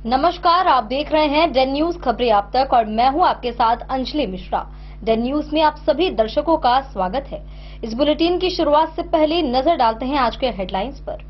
नमस्कार, आप देख रहे हैं डेन न्यूज खबरें आप तक और मैं हूं आपके साथ अंजलि मिश्रा। डेन न्यूज में आप सभी दर्शकों का स्वागत है। इस बुलेटिन की शुरुआत से पहले नजर डालते हैं आज के हेडलाइंस पर।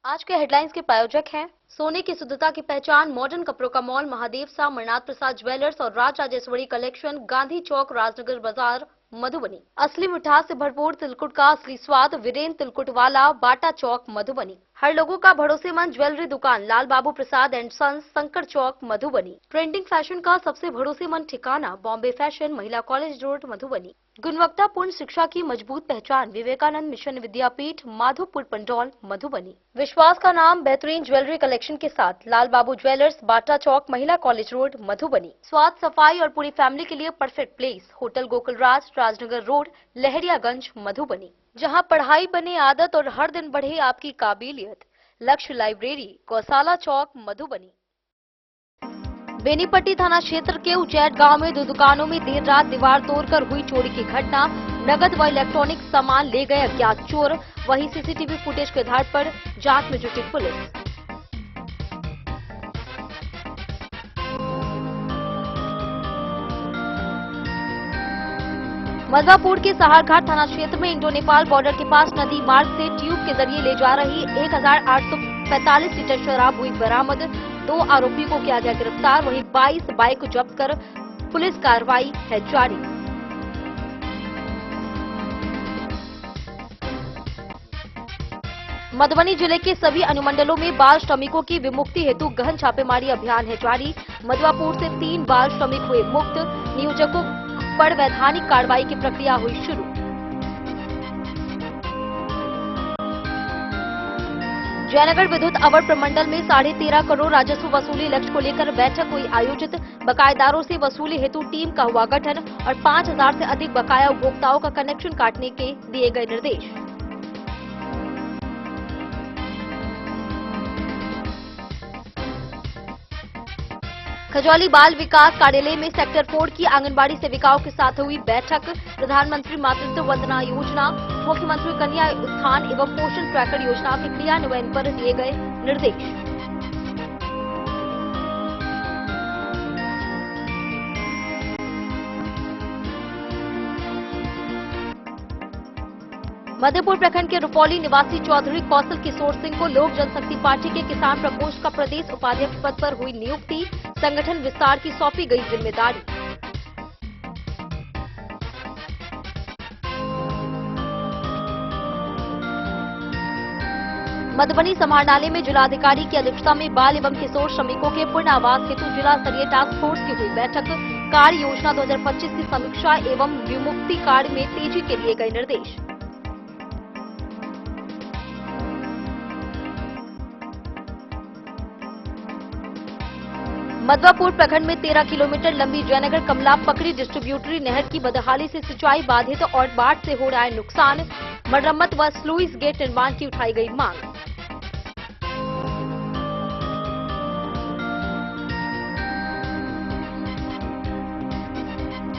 आज के हेडलाइंस के प्रायोजक हैं सोने की शुद्धता की पहचान मॉडर्न कपड़ों का मॉल महादेव सा अमरनाथ प्रसाद ज्वेलर्स और राज राजेश्वरी कलेक्शन, गांधी चौक, राजनगर बाजार, मधुबनी। असली मिठास से भरपूर तिलकुट का असली स्वाद, वीरेंद्र तिलकुट वाला, बाटा चौक, मधुबनी। हर लोगों का भरोसेमंद ज्वेलरी दुकान Lal Babu Prasad and sons, Shankar Chowk, Madhubani. Trending fashion का सबसे भरोसेमंद ठिकाना Bombay fashion, Mahila college road, Madhubani. गुणवत्तापूर्ण शिक्षा की मजबूत पहचान विवेकानंद मिशन विद्यापीठ, माधोपुर पंडौल, मधुबनी। विश्वास का नाम बेहतरीन ज्वेलरी कलेक्शन के साथ लाल बाबू ज्वेलर्स, बाटा चौक, महिला कॉलेज रोड, मधुबनी। स्वाद, सफाई और पूरी फैमिली के लिए perfect place hotel Gokulraj, Rajnagar road, Lahariaganj, Madhubani. जहां पढ़ाई बने आदत और हर दिन बढ़े आपकी काबिलियत। लक्ष्य लाइब्रेरी, गौशाला चौक, मधुबनी। बेनीपट्टी थाना क्षेत्र के उचैठ गांव में दो दुकानों में देर रात दीवार तोड़कर हुई चोरी की घटना। नगद व इलेक्ट्रॉनिक सामान ले गए अज्ञात चोर। वहीं सीसीटीवी फुटेज के आधार पर जांच में जुटी पुलिस। मधवापुर के सहारघाट थाना क्षेत्र में इंडो नेपाल बॉर्डर के पास नदी मार्ग से ट्यूब के जरिए ले जा रही 1845 लीटर शराब हुई बरामद। 2 आरोपियों को किया गया गिरफ्तार। वहीं 22 बाइक को जब्त कर पुलिस कार्रवाई है जारी। मधुबनी जिले के सभी अनुमंडलों में बाल श्रमिकों की विमुक्ति हेतु गहन छापेमारी अभियान है जारी। मधवापुर से 3 बाल श्रमिक हुए मुक्त। नियोजकों पर वैधानिक कार्रवाई की प्रक्रिया हुई शुरू। जयनगर विद्युत अवर प्रमंडल में 13.5 करोड़ राजस्व वसूली लक्ष्य को लेकर बैठक हुई आयोजित। बकायेदारों से वसूली हेतु टीम का हुआ गठन और 5,000 से अधिक बकाया उपभोक्ताओं का कनेक्शन काटने के दिए गए निर्देश। खजौली बाल विकास कार्यालय में सेक्टर 4 की आंगनबाड़ी सेविकाओं के साथ हुई बैठक। प्रधानमंत्री मातृत्व वंदना योजना, मुख्यमंत्री कन्या उत्थान एवं पोषण ट्रैकर योजना के क्रियान्वयन पर दिए गए निर्देश। मधेपुर प्रखंड के रुपौली निवासी चौधरी कौशल किशोर सिंह को लोक जनशक्ति पार्टी के किसान प्रकोष्ठ का प्रदेश उपाध्यक्ष पद पर हुई नियुक्ति। संगठन विस्तार की सौंपी गई जिम्मेदारी। मधुबनी समाहरणालय में जिलाधिकारी की अध्यक्षता में बाल एवं किशोर श्रमिकों के पूर्ण आवास हेतु जिला स्तरीय टास्क फोर्स की हुई बैठक। कार्य योजना 2025 की समीक्षा एवं विमुक्ति कार्य में तेजी के लिए गए निर्देश। मधवापुर प्रखंड में 13 किलोमीटर लंबी जयनगर कमला पकड़ी डिस्ट्रीब्यूटरी नहर की बदहाली से सिंचाई बाधित और बाढ़ से हो रहा है नुकसान। मरम्मत व स्लुइस गेट निर्माण की उठाई गई मांग।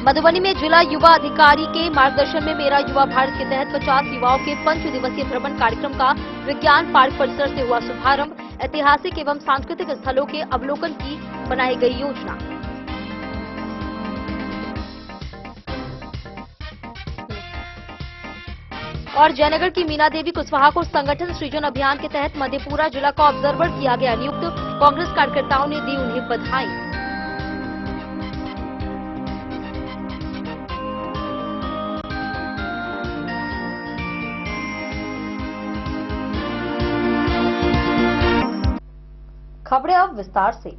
मधुबनी में जिला युवा अधिकारी के मार्गदर्शन में मेरा युवा भारत के तहत 50 युवाओं के 5 दिवसीय भ्रमण कार्यक्रम का विज्ञान पार्क परिसर से हुआ शुभारंभ। ऐतिहासिक एवं सांस्कृतिक स्थलों के अवलोकन की बनाई गई योजना। और जयनगर की मीना देवी कुशवाहा को संगठन सृजन अभियान के तहत मधेपुरा जिला का ऑब्जर्वर किया गया नियुक्त। कांग्रेस कार्यकर्ताओं ने दी उन्हें बधाई। खबरें अब विस्तार से।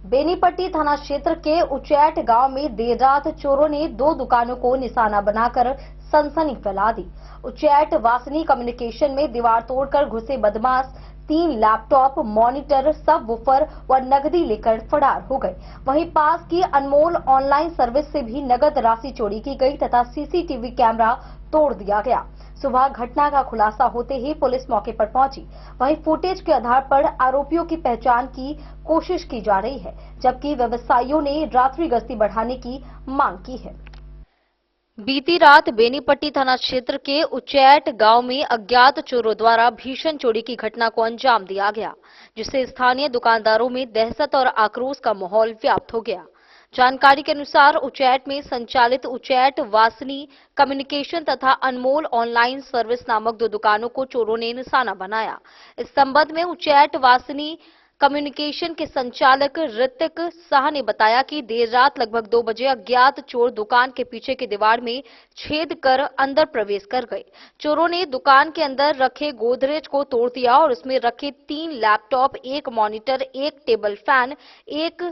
बेनीपट्टी थाना क्षेत्र के उचैठ गांव में देर रात चोरों ने 2 दुकानों को निशाना बनाकर सनसनी फैला दी। उचैठ वासनी कम्युनिकेशन में दीवार तोड़कर घुसे बदमाश 3 लैपटॉप, मॉनिटर, सब वूफर व नकदी लेकर फरार हो गए। वहीं पास की अनमोल ऑनलाइन सर्विस से भी नगद राशि चोरी की गई तथा सीसीटीवी कैमरा तोड़ दिया गया। सुबह घटना का खुलासा होते ही पुलिस मौके पर पहुंची। वहीं फुटेज के आधार पर आरोपियों की पहचान की कोशिश की जा रही है, जबकि व्यवसायियों ने रात्रि गश्ती बढ़ाने की मांग की है। बीती रात बेनीपट्टी थाना क्षेत्र के उच्चैठ गांव में अज्ञात चोरों द्वारा भीषण चोरी की घटना को अंजाम दिया गया, जिससे स्थानीय दुकानदारों में दहशत और आक्रोश का माहौल व्याप्त हो गया। जानकारी के अनुसार उच्चैठ में संचालित उच्चैठ वासनी कम्युनिकेशन तथा अनमोल ऑनलाइन सर्विस नामक दो दुकानों को चोरों ने निशाना बनाया। इस संबंध में उच्चैठ वासनी कम्युनिकेशन के संचालक ऋतिक शाह ने बताया कि देर रात लगभग 2 बजे अज्ञात चोर दुकान के पीछे की दीवार में छेद कर अंदर प्रवेश कर गए। चोरों ने दुकान के अंदर रखे गोदरेज को तोड़ दिया और उसमें रखे 3 लैपटॉप, 1 मॉनिटर, 1 टेबल फैन, 1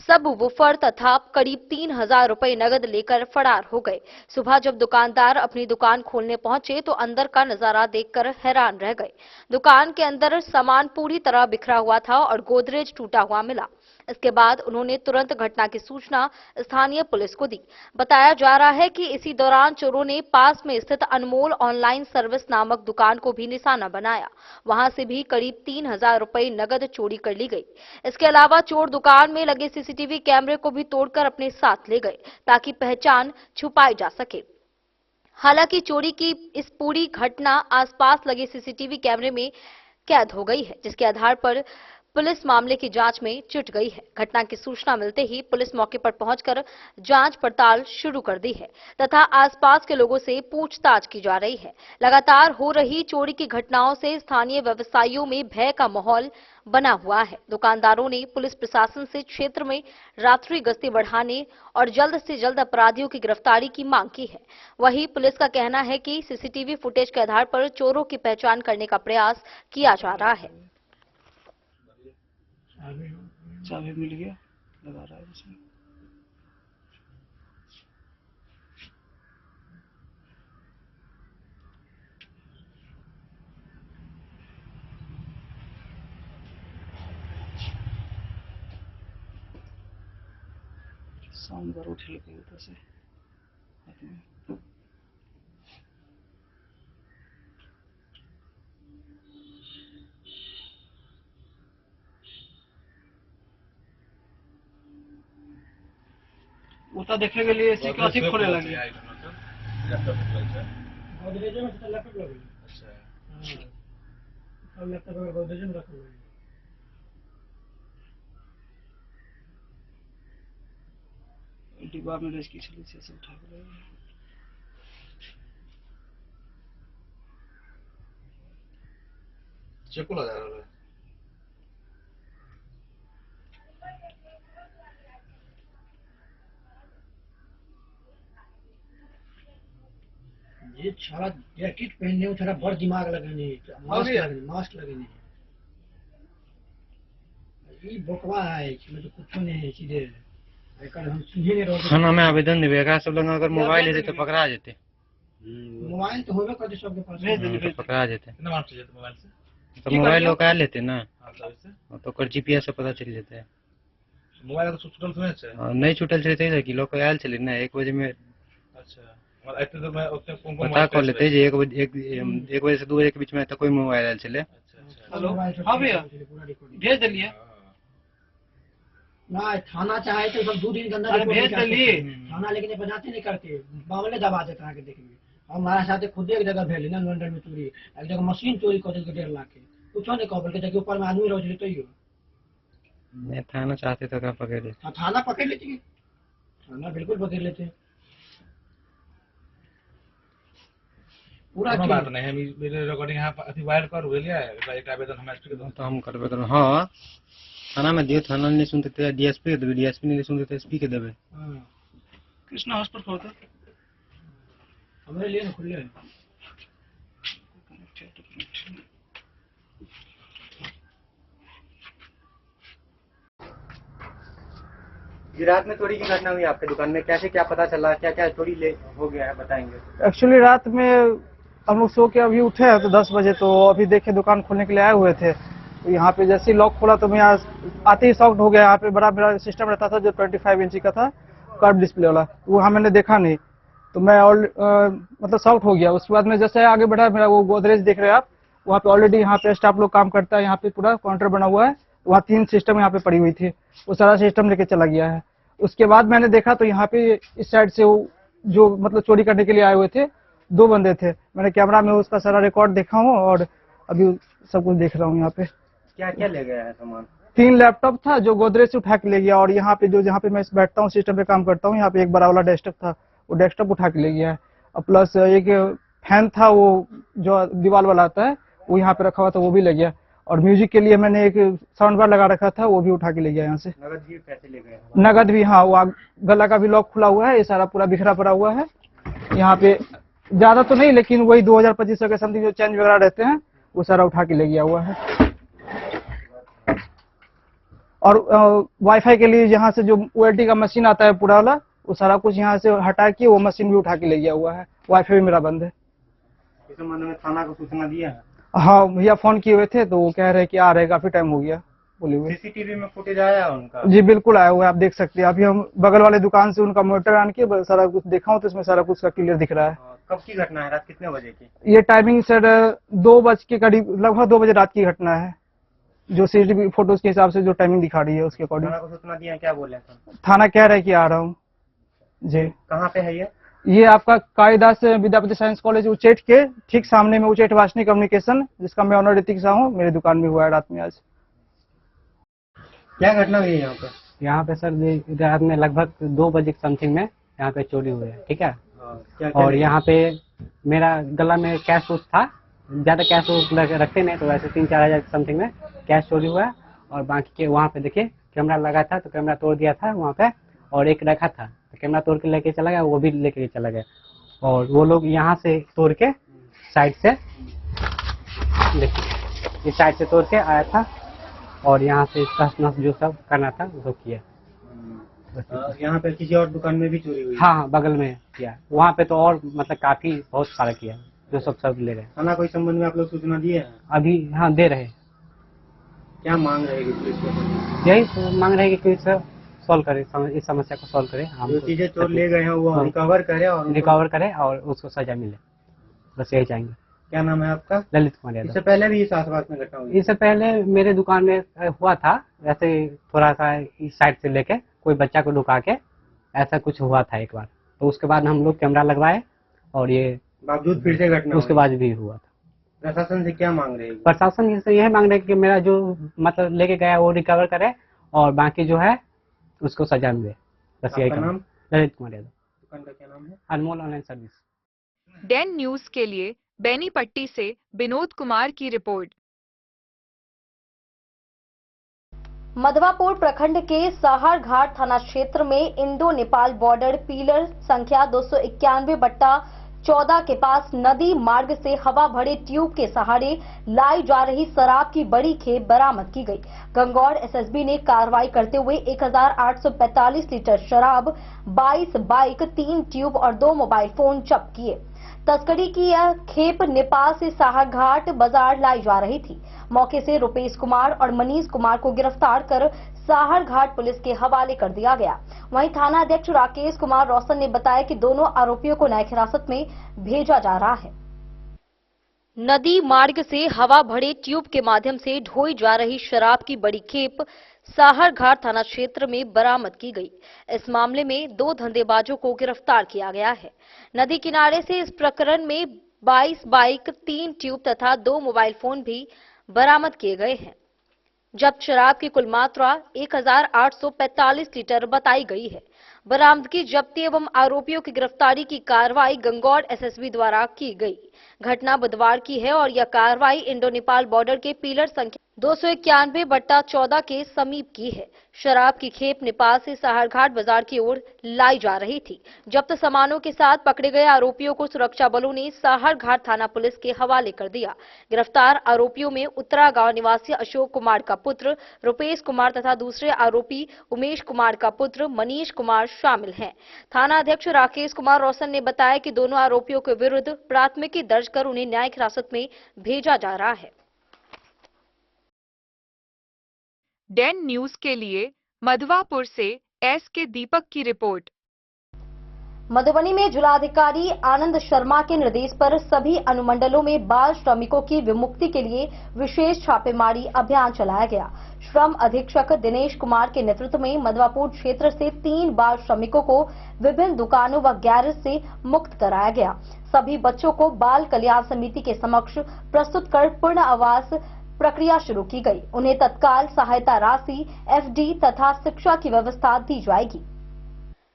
सब वूफर तथा करीब 3,000 रुपए नगद लेकर फरार हो गए। सुबह जब दुकानदार अपनी दुकान खोलने पहुंचे तो अंदर का नजारा देखकर हैरान रह गए। दुकान के अंदर सामान पूरी तरह बिखरा हुआ था और गोदरेज टूटा हुआ मिला। इसके बाद उन्होंने तुरंत घटना की सूचना स्थानीय पुलिस को दी। बताया जा रहा है कि इसी दौरान चोरों ने पास में स्थित अनमोल ऑनलाइन सर्विस नामक दुकान को भी निशाना बनाया। वहां से भी करीब 3,000 रुपए नगद चोरी कर ली गई। इसके अलावा चोर दुकान में लगे सीसीटीवी कैमरे को भी तोड़कर अपने साथ ले गए ताकि पहचान छुपाई जा सके। हालांकि चोरी की इस पूरी घटना आसपास लगे सीसीटीवी कैमरे में कैद हो गई है, जिसके आधार पर पुलिस मामले की जांच में जुट गई है। घटना की सूचना मिलते ही पुलिस मौके पर पहुंचकर जांच पड़ताल शुरू कर दी है तथा आसपास के लोगों से पूछताछ की जा रही है। लगातार हो रही चोरी की घटनाओं से स्थानीय व्यवसायियों में भय का माहौल बना हुआ है। दुकानदारों ने पुलिस प्रशासन से क्षेत्र में रात्रि गश्ती बढ़ाने और जल्द से जल्द अपराधियों की गिरफ्तारी की मांग की है। वहीं पुलिस का कहना है कि सीसीटीवी फुटेज के आधार पर चोरों की पहचान करने का प्रयास किया जा रहा है। चाबी मिल गया, लगा रहा है उसमें। साउंड बार उठ लगे उधर से उतना देखने के लिए सिक्योरिटी खोले लगे। गोदरेज में तो लैपटॉप लगे। अच्छा हां, लैपटॉप और गोदरेज में रखे हुए हैं। डिब्बा में रेस की छली से सब उठा के लाए। चेक लगा रहा है। ये सारा जैकेट पहनने में थोड़ा बड़ दिमाग लगाने, मास्क लगाने। ये बकवा है, इसमें तो कुछ नहीं है। सीधे हम सीधे नहीं रहोगे। थाना में आवेदन देवेगा सब लोग। अगर मोबाइल लेते तो पकड़ा जेते। मोबाइल तो होगा करते सबके पास, तो पकड़ा जेते। कितना मार चाहिए मोबाइल से? तो मोबाइल लोग आ लेते ना। हां तब से तो कर जीपीएस से पता चल जाता है। मोबाइल तो छूटल थोड़े है। नहीं छूटल चलते है कि लोग आयल चले ना 1 बजे में। अच्छा और ऐसे तो मैं उससे कौन पता कर लेते जे 1 बजे से 2 बजे के बीच में तो कोई मोबाइल आयल चले। अच्छा हेलो हां भैया भेज दिलिए ना। थाना चाहे तो सब 2 दिन के अंदर भेज दिलिए थाना, लेकिन ये बजाते नहीं करते, मामले दबा देते हैं। देखिए हमारे साथ खुद एक जगह भेल ना लंदन में चोरी, एक जगह मशीन चोरी कर के 1.5 लाख के कुछ नहीं कह बोल के ऊपर में आदमी रोज लेते ही हो। नहीं थाना चाहते तो क्या पकड़ लेते। थाना पकड़ लेते हैं, थाना बिल्कुल पकड़ लेते हैं। पूरा बात नहीं है। मेरे रिकॉर्डिंग यहां अथी वायरल कर लिया है। एक आवेदन हम एसपी के तो हम करबे कर। हां थाना में दियो, थाना नहीं सुनते तो डीएसपी के देबे, डीएसपी नहीं सुनते तो एसपी के देबे। हां कृष्णा हॉस्पिटल होता हमारे लिए ना खुले है। रात में चोरी की घटना हुई आपके दुकान में, कैसे क्या पता चला, क्या क्या चोरी ले हो गया है बताएंगे? एक्चुअली रात में हम लोग सो के अभी उठे हैं तो 10 बजे, तो अभी देखे दुकान खोलने के लिए आए हुए थे। तो यहाँ पे जैसे ही लॉक खोला तो मैं यहाँ आते ही शॉक्ड हो गया। यहाँ पे बड़ा मेरा सिस्टम रहता था जो 25 इंची का था, कर्व डिस्प्ले वाला, वो वहाँ मैंने देखा नहीं, तो मैं मतलब शॉक्ड हो गया। उसके बाद में जैसे आगे बढ़ा, मेरा वो गोदरेज देख रहे हैं आप, वहाँ पे ऑलरेडी यहाँ पे स्टाफ लोग काम करता है। यहाँ पे पूरा काउंटर बना हुआ है, वहाँ 3 सिस्टम यहाँ पे पड़ी हुई थी, वो सारा सिस्टम लेके चला गया है। उसके बाद मैंने देखा तो यहाँ पे इस साइड से वो जो मतलब चोरी करने के लिए आए हुए थे, 2 बंदे थे। मैंने कैमरा में उसका सारा रिकॉर्ड देखा हूँ और अभी सब कुछ देख रहा हूँ यहाँ पे। क्या क्या ले गया है सामान? 3 लैपटॉप था जो गोदरेज से उठा के ले गया, और यहाँ पे जहाँ पे मैं बैठता हूँ, सिस्टम पे काम करता हूँ, यहाँ पे एक बड़ा वाला डेस्कटॉप था, वो डेस्कटॉप उठा के ले गया है। और प्लस एक फैन था, वो जो दीवार वाला आता है, वो यहाँ पे रखा हुआ था, वो भी ले गया। और म्यूजिक के लिए मैंने एक साउंड बार लगा रखा था, वो भी उठा के ले गया यहाँ से। नगद भी पैसे ले गए? नगद भी, हाँ, वो गला का भी लॉक खुला हुआ है, ये सारा पूरा बिखरा पड़ा हुआ है। यहाँ पे ज्यादा तो नहीं, लेकिन वही 2000-2500 के समथिंग जो चेंज वगैरह रहते हैं, वो सारा उठा के ले गया हुआ है। और वाईफाई के लिए यहाँ से जो ओएलटी का मशीन आता है पूरा वाला, वो सारा कुछ यहाँ से हटा के वो मशीन भी उठा के ले गया हुआ है। वाईफाई भी मेरा बंद है। इस संबंध में थाना को सूचना दिया है? हाँ भैया, फोन किए हुए थे तो वो कह रहे कि आ रहे, काफी टाइम हो गया बोले हुए। सीसीटीवी में फुटेज आया उनका? जी बिल्कुल आया हुआ है, आप देख सकते हैं। अभी हम बगल वाले दुकान से उनका मॉनिटर आन के सारा कुछ देखा हूँ, तो इसमें सारा कुछ का क्लियर दिख रहा है। कब की घटना है? रात कितने बजे की? ये टाइमिंग सर 2 बज के करीब, लगभग 2 बजे रात की घटना है, जो सीसीटीवी फोटोज के हिसाब से जो टाइमिंग दिखा रही है उसके अकॉर्डिंग। थाना को सूचना दिया, क्या बोले? थाना कह रहा है कि आ रहा हूँ जी। कहाँ पे है ये आपका कालिदास विद्यापति साइंस कॉलेज उचेठ के ठीक सामने में, उचेठ वासनी कम्युनिकेशन, जिसका मैं ऑनर ऋतिक शाह हूँ, मेरी दुकान में हुआ है रात में आज। क्या घटना हुई है यहाँ पे? यहाँ पे सर रात में लगभग 2 बजे समथिंग में यहाँ पे चोरी हुई है, ठीक है। और यहाँ पे मेरा गला में कैश उस था, ज्यादा कैश रखते नहीं, तो वैसे 3-4 हजार समथिंग में कैश चोरी हुआ है। और बाकी के वहाँ पे देखिए कैमरा लगा था, तो कैमरा तोड़ दिया था वहाँ पे, और एक रखा था तो कैमरा तोड़ के लेके चला गया, वो भी लेके चला गया। और वो लोग यहाँ से तोड़ के साइड से, देखिए इस साइड से तोड़ के आया था, और यहाँ से तहस नहस जो सब करना था वो किया। यहाँ पे किसी और दुकान में भी चोरी हुई? हाँ, बगल में किया, वहाँ पे तो और मतलब काफी बहुत सारा किया, जो सब ले गए। थाना को इस संबंध में आप लोग सूचना दिए हैं? अभी हाँ दे रहे। क्या मांग रहेगी पुलिस को? यही तो मांग रहे कि पुलिस सॉल्व करे, इस समस्या को सॉल्व करे। हम जो चीजें चोर ले गए हैं वो रिकवर करे और उसको सजा मिले, बस यही चाहेंगे। क्या नाम है आपका? ललित कुमार यादव। इससे पहले भी इस आसपास में घटना हुई? इससे पहले मेरे दुकान में हुआ था, वैसे थोड़ा सा इस साइड से लेके कोई बच्चा को लुका के ऐसा कुछ हुआ था एक बार, तो उसके बाद हम लोग कैमरा लगवाए, और ये बावजूद फिर से घटना उसके बाद भी हुआ था। प्रशासन से क्या मांग रहे हैं? प्रशासन से यह मांग रहे हैं कि मेरा जो मतलब लेके गया वो रिकवर करे, और बाकी जो है उसको सजा मिले, बस यही। नाम? ललित कुमार यादव। दुकान का क्या नाम है? अनमोल ऑनलाइन सर्विस। डेन न्यूज के लिए बेनीपट्टी से विनोद कुमार की रिपोर्ट। मधवापुर प्रखंड के साहरघाट थाना क्षेत्र में इंडो नेपाल बॉर्डर पिलर संख्या 291/14 के पास नदी मार्ग से हवा भरे ट्यूब के सहारे लाई जा रही शराब की बड़ी खेप बरामद की गई। गंगौर एसएसबी ने कार्रवाई करते हुए 1845 लीटर शराब, 22 बाइक, 3 ट्यूब और 2 मोबाइल फोन जब्त किए। तस्करी की यह खेप नेपाल से साहरघाट बाजार लाई जा रही थी। मौके से रुपेश कुमार और मनीष कुमार को गिरफ्तार कर साहरघाट पुलिस के हवाले कर दिया गया। वहीं थाना अध्यक्ष राकेश कुमार रोशन ने बताया कि दोनों आरोपियों को न्यायिक हिरासत में भेजा जा रहा है। नदी मार्ग से हवा भरे ट्यूब के माध्यम से ढोई जा रही शराब की बड़ी खेप साहरघाट थाना क्षेत्र में बरामद की गई। इस मामले में 2 धंधेबाजों को गिरफ्तार किया गया है। नदी किनारे से इस प्रकरण में 22 बाइक, 3 ट्यूब तथा 2 मोबाइल फोन भी बरामद किए गए हैं। जब्त शराब की कुल मात्रा 1845 लीटर बताई गई है। बरामदगी, जब्ती एवं आरोपियों की गिरफ्तारी की कार्रवाई गंगौर एसएसबी द्वारा की गई। घटना बुधवार की है और यह कार्रवाई इंडो नेपाल बॉर्डर के पिलर संख्या 291/14 के समीप की है। शराब की खेप नेपाल से साहरघाट बाजार की ओर लाई जा रही थी। जब्त सामानों के साथ पकड़े गए आरोपियों को सुरक्षा बलों ने साहरघाट थाना पुलिस के हवाले कर दिया। गिरफ्तार आरोपियों में उत्तरा गांव निवासी अशोक कुमार का पुत्र रुपेश कुमार तथा दूसरे आरोपी उमेश कुमार का पुत्र मनीष कुमार शामिल हैं। थाना अध्यक्ष राकेश कुमार रोशन ने बताया कि दोनों आरोपियों के विरुद्ध प्राथमिकी दर्ज कर उन्हें न्यायिक हिरासत में भेजा जा रहा है। डेन न्यूज के लिए मधवापुर से एस के दीपक की रिपोर्ट। मधुबनी में जिलाधिकारी आनंद शर्मा के निर्देश पर सभी अनुमंडलों में बाल श्रमिकों की विमुक्ति के लिए विशेष छापेमारी अभियान चलाया गया। श्रम अधीक्षक दिनेश कुमार के नेतृत्व में मधवापुर क्षेत्र से 3 बाल श्रमिकों को विभिन्न दुकानों व गैरेज से मुक्त कराया गया। सभी बच्चों को बाल कल्याण समिति के समक्ष प्रस्तुत कर पूर्ण आवास प्रक्रिया शुरू की गई। उन्हें तत्काल सहायता राशि, एफडी तथा शिक्षा की व्यवस्था दी जाएगी।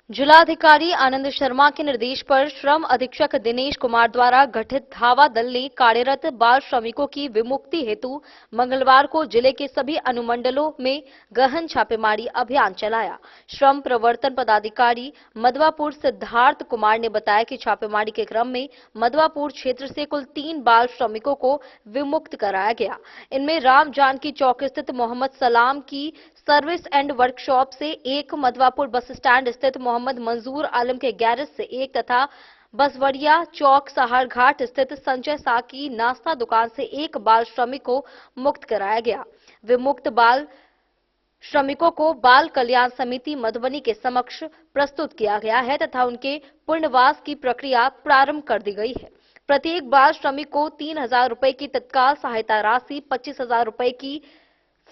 जिलाधिकारी आनंद शर्मा के निर्देश पर श्रम अधीक्षक दिनेश कुमार द्वारा गठित धावा दल ने कार्यरत बाल श्रमिकों की विमुक्ति हेतु मंगलवार को जिले के सभी अनुमंडलों में गहन छापेमारी अभियान चलाया। श्रम प्रवर्तन पदाधिकारी मधवापुर सिद्धार्थ कुमार ने बताया कि छापेमारी के क्रम में मधवापुर क्षेत्र से कुल 3 बाल श्रमिकों को विमुक्त कराया गया। इनमें राम जानकी चौक स्थित मोहम्मद सलाम की सर्विस एंड वर्कशॉप से 1, मधवापुर बस स्टैंड स्थित मोहम्मद मंजूर आलम के गैरेज से 1 तथा बसवड़िया चौक सहारघाट स्थित संजय साकी नाश्ता दुकान से 1 बाल श्रमिक को मुक्त कराया गया। विमुक्त बाल श्रमिकों को बाल कल्याण समिति मधुबनी के समक्ष प्रस्तुत किया गया है तथा उनके पुनर्वास की प्रक्रिया प्रारंभ कर दी गई है। प्रत्येक बाल श्रमिक को 3,000 रुपए की तत्काल सहायता राशि, 25,000 रुपए की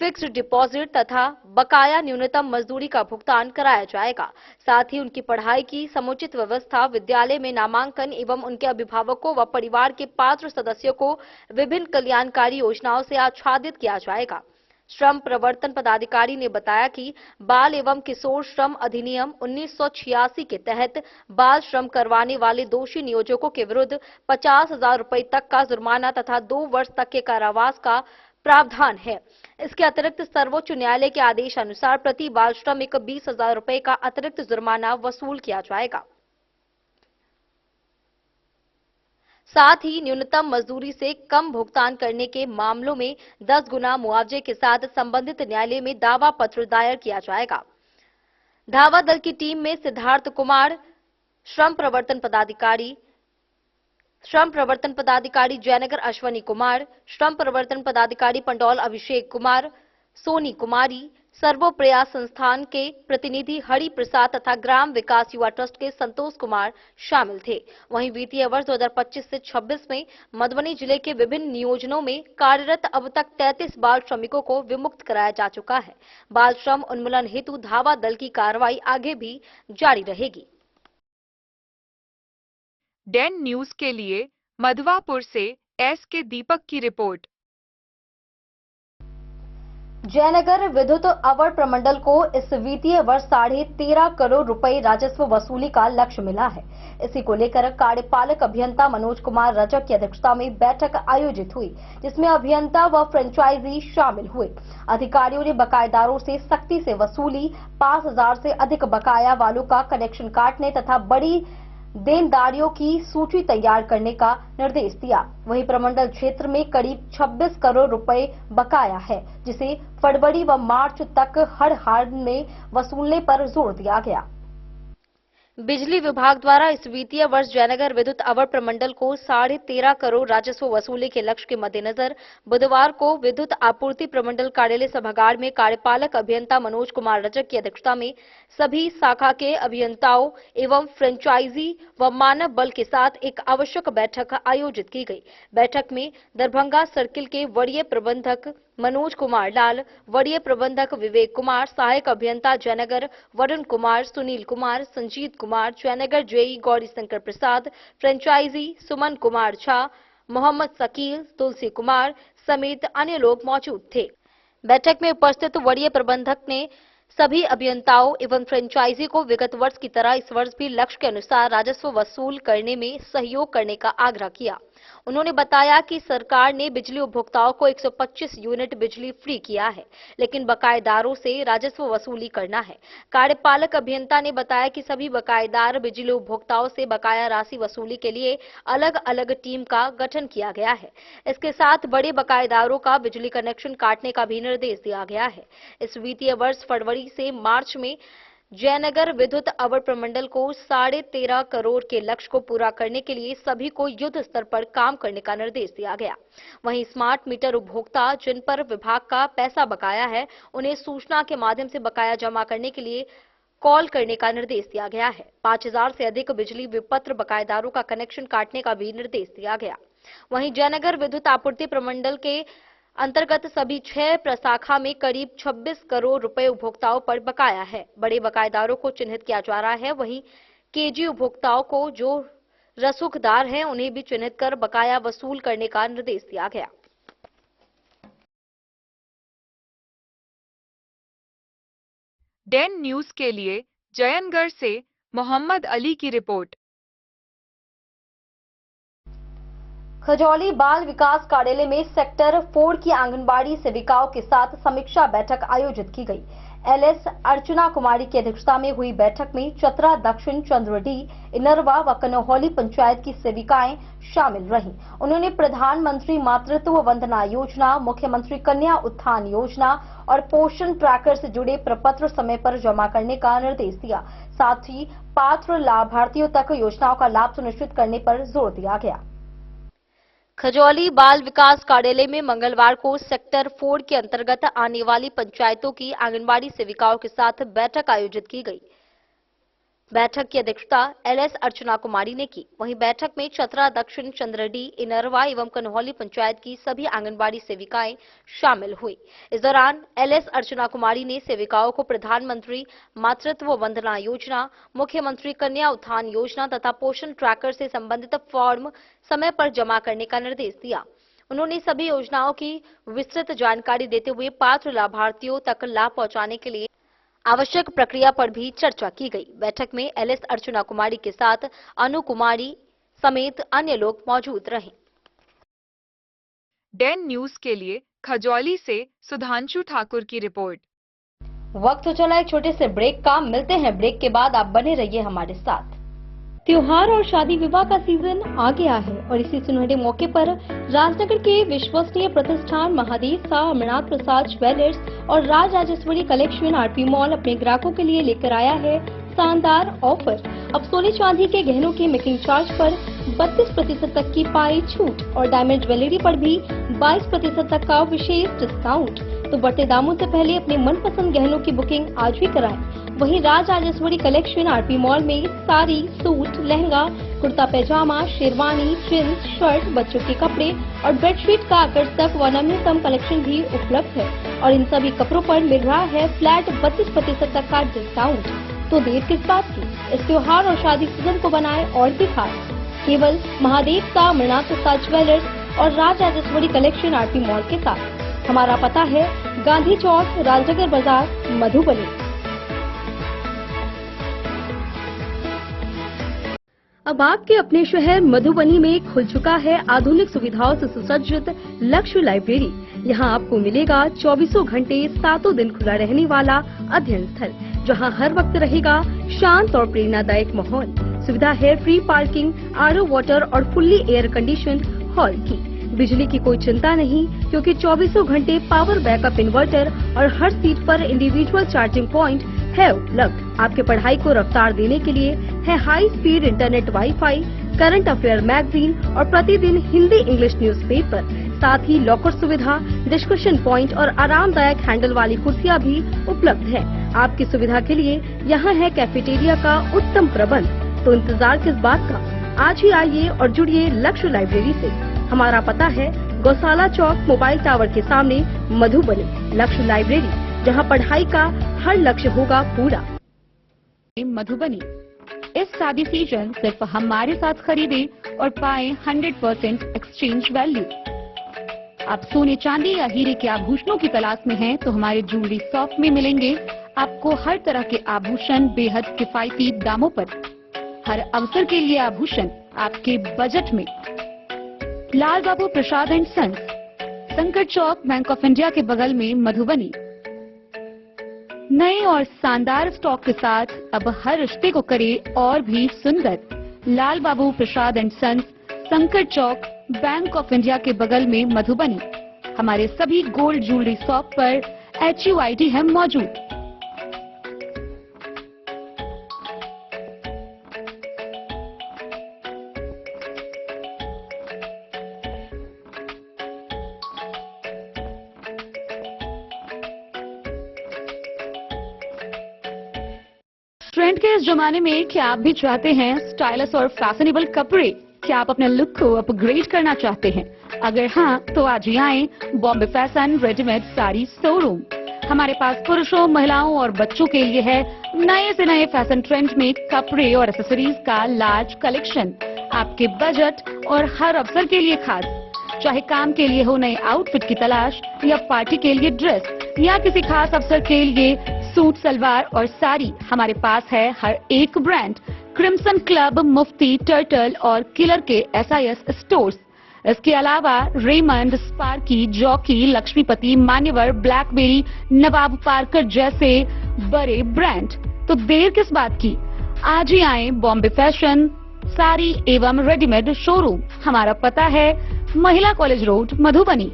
फिक्स्ड डिपॉजिट तथा बकाया न्यूनतम मजदूरी का भुगतान कराया जाएगा। साथ ही उनकी पढ़ाई की समुचित व्यवस्था, विद्यालय में नामांकन एवं उनके अभिभावकों व परिवार के पात्र सदस्यों को विभिन्न कल्याणकारी योजनाओं से आच्छादित किया जाएगा। श्रम प्रवर्तन पदाधिकारी ने बताया कि बाल एवं किशोर श्रम अधिनियम 1986 के तहत बाल श्रम करवाने वाले दोषी नियोजकों के विरुद्ध 50,000 रुपए तक का जुर्माना तथा 2 वर्ष तक के कारावास का प्रावधान है। इसके अतिरिक्त सर्वोच्च न्यायालय के आदेश अनुसार प्रति बाल श्रमिक 20,000 रुपए का अतिरिक्त जुर्माना वसूल किया जाएगा। साथ ही न्यूनतम मजदूरी से कम भुगतान करने के मामलों में 10 गुना मुआवजे के साथ संबंधित न्यायालय में दावा पत्र दायर किया जाएगा। धावा दल की टीम में सिद्धार्थ कुमार, श्रम प्रवर्तन पदाधिकारी जयनगर अश्वनी कुमार, श्रम प्रवर्तन पदाधिकारी पंडौल अभिषेक कुमार, सोनी कुमारी, सर्वोप्रयास संस्थान के प्रतिनिधि हरि प्रसाद तथा ग्राम विकास युवा ट्रस्ट के संतोष कुमार शामिल थे। वहीं वित्तीय वर्ष 2025 से 26 में मधुबनी जिले के विभिन्न नियोजनों में कार्यरत अब तक 33 बाल श्रमिकों को विमुक्त कराया जा चुका है। बाल श्रम उन्मूलन हेतु धावा दल की कार्रवाई आगे भी जारी रहेगी। डेन न्यूज के लिए मधवापुर से एस.के. दीपक की रिपोर्ट। जयनगर विद्युत अवर प्रमंडल को इस वित्तीय वर्ष 13.5 करोड़ रुपए राजस्व वसूली का लक्ष्य मिला है। इसी को लेकर कार्यपालक अभियंता मनोज कुमार रजक की अध्यक्षता में बैठक आयोजित हुई, जिसमें अभियंता व फ्रेंचाइजी शामिल हुए। अधिकारियों ने बकायेदारों से सख्ती से वसूली, 5,000 से अधिक बकाया वालों का कनेक्शन काटने तथा बड़ी देनदारियों की सूची तैयार करने का निर्देश दिया। वहीं प्रमंडल क्षेत्र में करीब 26 करोड़ रुपए बकाया है, जिसे फरवरी व मार्च तक हर हाल में वसूलने पर जोर दिया गया। बिजली विभाग द्वारा इस वित्तीय वर्ष जयनगर विद्युत अवर प्रमंडल को 13.5 करोड़ राजस्व वसूली के लक्ष्य के मद्देनजर बुधवार को विद्युत आपूर्ति प्रमंडल कार्यालय सभागार में कार्यपालक अभियंता मनोज कुमार रजक की अध्यक्षता में सभी शाखा के अभियंताओं एवं फ्रेंचाइजी व मानव बल के साथ एक आवश्यक बैठक आयोजित की गई। बैठक में दरभंगा सर्किल के वरीय प्रबंधक मनोज कुमार लाल, वरीय प्रबंधक विवेक कुमार, सहायक अभियंता जयनगर वरुण कुमार, सुनील कुमार, संजीत कुमार, जयनगर जेई गौरी शंकर प्रसाद, फ्रेंचाइजी सुमन कुमार झा, मोहम्मद शकील, तुलसी कुमार समेत अन्य लोग मौजूद थे। बैठक में उपस्थित वरीय प्रबंधक ने सभी अभियंताओं एवं फ्रेंचाइजी को विगत वर्ष की तरह इस वर्ष भी लक्ष्य के अनुसार राजस्व वसूल करने में सहयोग करने का आग्रह किया। उन्होंने बताया कि सरकार ने बिजली उपभोक्ताओं को 125 यूनिट बिजली फ्री किया है, लेकिन बकायेदारों से राजस्व वसूली करना है। कार्यपालक अभियंता ने बताया कि सभी बकायेदार बिजली उपभोक्ताओं से बकाया राशि वसूली के लिए अलग अलग टीम का गठन किया गया है। इसके साथ बड़े बकायेदारों का बिजली कनेक्शन काटने का भी निर्देश दिया गया है। इस वित्तीय वर्ष फरवरी से मार्च में जयनगर विद्युत अवर प्रमंडल को 13.5 करोड़ के लक्ष्य को पूरा करने के लिए सभी को युद्ध स्तर पर काम करने का निर्देश दिया गया। वहीं स्मार्ट मीटर उपभोक्ता जिन पर विभाग का पैसा बकाया है, उन्हें सूचना के माध्यम से बकाया जमा करने के लिए कॉल करने का निर्देश दिया गया है। 5000 से अधिक बिजली विपत्र बकायेदारों का कनेक्शन काटने का भी निर्देश दिया गया। वहीं जयनगर विद्युत आपूर्ति प्रमंडल के अंतर्गत सभी 6 प्रशाखा में करीब 26 करोड़ रुपए उपभोक्ताओं पर बकाया है। बड़े बकायेदारों को चिन्हित किया जा रहा है। वहीं केजी उपभोक्ताओं को जो रसूखदार हैं उन्हें भी चिन्हित कर बकाया वसूल करने का निर्देश दिया गया। डेन न्यूज के लिए जयनगढ़ से मोहम्मद अली की रिपोर्ट। खजौली बाल विकास कार्यालय में सेक्टर 4 की आंगनबाड़ी सेविकाओं के साथ समीक्षा बैठक आयोजित की गई। एलएस अर्चना कुमारी की अध्यक्षता में हुई बैठक में चतरा दक्षिण चंद्रडीह, इनरवा व कनोहली पंचायत की सेविकाएं शामिल रहीं। उन्होंने प्रधानमंत्री मातृत्व वंदना योजना, मुख्यमंत्री कन्या उत्थान योजना और पोषण ट्रैकर से जुड़े प्रपत्र समय पर जमा करने का निर्देश दिया। साथ ही पात्र लाभार्थियों तक योजनाओं का लाभ सुनिश्चित करने पर जोर दिया गया। खजौली बाल विकास कार्यालय में मंगलवार को सेक्टर 4 के अंतर्गत आने वाली पंचायतों की आंगनबाड़ी सेविकाओं के साथ बैठक आयोजित की गई। बैठक की अध्यक्षता एलएस अर्चना कुमारी ने की। वहीं बैठक में चतरा दक्षिण चंद्रडीह, इनरवा एवं कनोहली पंचायत की सभी आंगनबाड़ी सेविकाएं शामिल हुई। इस दौरान एलएस अर्चना कुमारी ने सेविकाओं को प्रधानमंत्री मातृत्व वंदना योजना, मुख्यमंत्री कन्या उत्थान योजना तथा पोषण ट्रैकर से संबंधित फॉर्म समय पर जमा करने का निर्देश दिया। उन्होंने सभी योजनाओं की विस्तृत जानकारी देते हुए पात्र लाभार्थियों तक लाभ पहुंचाने के लिए आवश्यक प्रक्रिया पर भी चर्चा की गई। बैठक में एलएस अर्चना कुमारी के साथ अनु कुमारी समेत अन्य लोग मौजूद रहे। डेन न्यूज के लिए खजौली से सुधांशु ठाकुर की रिपोर्ट। वक्त हो चला एक छोटे से ब्रेक का। मिलते हैं ब्रेक के बाद। आप बने रहिए हमारे साथ। त्योहार और शादी विवाह का सीजन आ गया है और इसी सुनहरे मौके पर राजनगर के विश्वसनीय प्रतिष्ठान महादेव शाह अमरनाथ प्रसाद ज्वेलर्स और Raj Rajeshwari collection RP mall अपने ग्राहकों के लिए लेकर आया है शानदार ऑफर। अब सोने चांदी के गहनों के मेकिंग चार्ज पर 32% तक की पाई छूट और डायमंड ज्वेलरी पर भी 22% तक का विशेष डिस्काउंट। तो बढ़ते दामों से पहले अपने मनपसंद गहनों की बुकिंग आज भी कराएं। वहीं Raj Rajeshwari collection RP mall में साड़ी, सूट, लहंगा, कुर्ता पैजामा, शेरवानी, जींस, शर्ट, बच्चों के कपड़े और बेडशीट का आकर्षक व नवीनतम कलेक्शन भी उपलब्ध है और इन सभी कपड़ों पर मिल रहा है फ्लैट 32% तक का डिस्काउंट। तो देर किस बात की, इस त्योहार और शादी सीजन को बनाए और भी खास। केवल महादेव शाह अमरनाथ प्रसाद ज्वेलर्स और Raj Rajeshwari collection RP mall के साथ। हमारा पता है गांधी चौक, राजनगर बाजार, मधुबनी। अब आपके अपने शहर मधुबनी में खुल चुका है आधुनिक सुविधाओं से सुसज्जित लक्ष्य लाइब्रेरी। यहाँ आपको मिलेगा 24 घंटे 7 दिन खुला रहने वाला अध्ययन स्थल, जहाँ हर वक्त रहेगा शांत और प्रेरणादायक माहौल। सुविधा है फ्री पार्किंग, आरओ वाटर और फुल्ली एयर कंडीशन हॉल की। बिजली की कोई चिंता नहीं, क्योंकि 24 घंटे पावर बैकअप इन्वर्टर और हर सीट पर इंडिविजुअल चार्जिंग पॉइंट है उपलब्ध। आपके पढ़ाई को रफ्तार देने के लिए है high speed internet, wifi, current affair magazine और प्रतिदिन हिंदी इंग्लिश न्यूज़पेपर। साथ ही लॉकर सुविधा, डिस्कशन पॉइंट और आरामदायक हैंडल वाली कुर्सियां भी उपलब्ध है। आपकी सुविधा के लिए यहाँ है कैफेटेरिया का उत्तम प्रबंध। तो इंतजार किस बात का, आज ही आइए और जुड़िए लक्ष्य लाइब्रेरी से। हमारा पता है गौशाला चौक, मोबाइल टावर के सामने, मधुबनी। लक्ष्य लाइब्रेरी, जहाँ पढ़ाई का हर लक्ष्य होगा पूरा। मधुबनी, इस शादी सीजन सिर्फ हमारे साथ खरीदे और पाए 100% एक्सचेंज वैल्यू। आप सोने चांदी या हीरे के आभूषणों की तलाश में हैं, तो हमारे ज्वेलरी शॉप में मिलेंगे आपको हर तरह के आभूषण बेहद किफायती दामों पर। हर अवसर के लिए आभूषण आपके बजट में। लाल बाबू प्रसाद एंड सन्स, संकट चौक, बैंक ऑफ इंडिया के बगल में, मधुबनी। नए और शानदार स्टॉक के साथ अब हर रिश्ते को करे और भी सुंदर। लाल बाबू प्रसाद एंड सन्स, संकट चौक, बैंक ऑफ इंडिया के बगल में, मधुबनी। हमारे सभी गोल्ड ज्वेलरी शॉप पर HUID है मौजूद। ट्रेंड के इस जमाने में क्या आप भी चाहते हैं स्टाइलिश और फैशनेबल कपड़े? क्या आप अपने लुक को अपग्रेड करना चाहते हैं? अगर हाँ, तो आज ही आए Bombay fashion readymade sari showroom. हमारे पास पुरुषों, महिलाओं और बच्चों के लिए है नए से नए फैशन ट्रेंड में कपड़े और एक्सेसरीज का लार्ज कलेक्शन। आपके बजट और हर अवसर के लिए खास। चाहे काम के लिए हो नए आउटफिट की तलाश, या पार्टी के लिए ड्रेस, या किसी खास अवसर के लिए सूट, सलवार और साड़ी, हमारे पास है हर एक ब्रांड। क्रिम्सन क्लब, मुफ्ती, टर्टल और किलर के SIS स्टोर्स। इसके अलावा रेमंड, स्पार्की, जॉकी, लक्ष्मीपति, मान्यवर, ब्लैकबेरी, नवाब पार्कर जैसे बड़े ब्रांड। तो देर किस बात की, आज ही आए बॉम्बे फैशन साड़ी एवं रेडीमेड शोरूम। हमारा पता है महिला कॉलेज रोड, मधुबनी।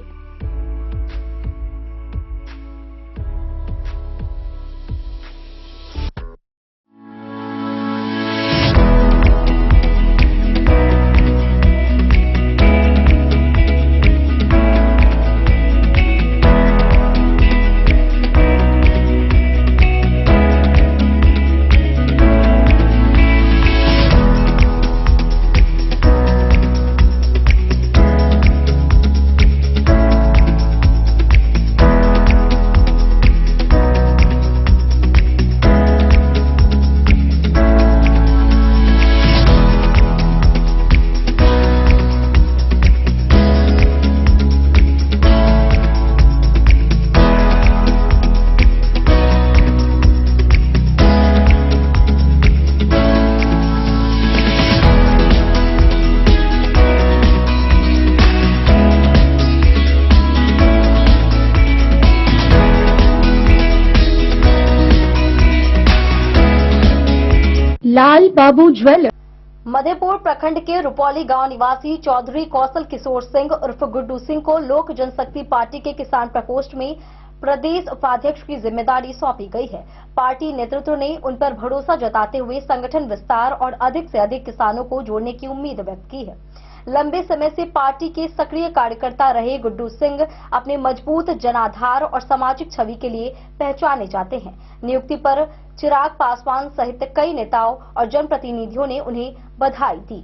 लाल बाबू ज्वेलर। मधेपुर प्रखंड के रुपौली गांव निवासी चौधरी कौशल किशोर सिंह उर्फ गुड्डू सिंह को लोक जनशक्ति पार्टी के किसान प्रकोष्ठ में प्रदेश उपाध्यक्ष की जिम्मेदारी सौंपी गई है। पार्टी नेतृत्व ने उन पर भरोसा जताते हुए संगठन विस्तार और अधिक से अधिक किसानों को जोड़ने की उम्मीद व्यक्त की है। लंबे समय से पार्टी के सक्रिय कार्यकर्ता रहे गुड्डू सिंह अपने मजबूत जनाधार और सामाजिक छवि के लिए पहचाने जाते हैं। नियुक्ति पर चिराग पासवान सहित कई नेताओं और जनप्रतिनिधियों ने उन्हें बधाई दी।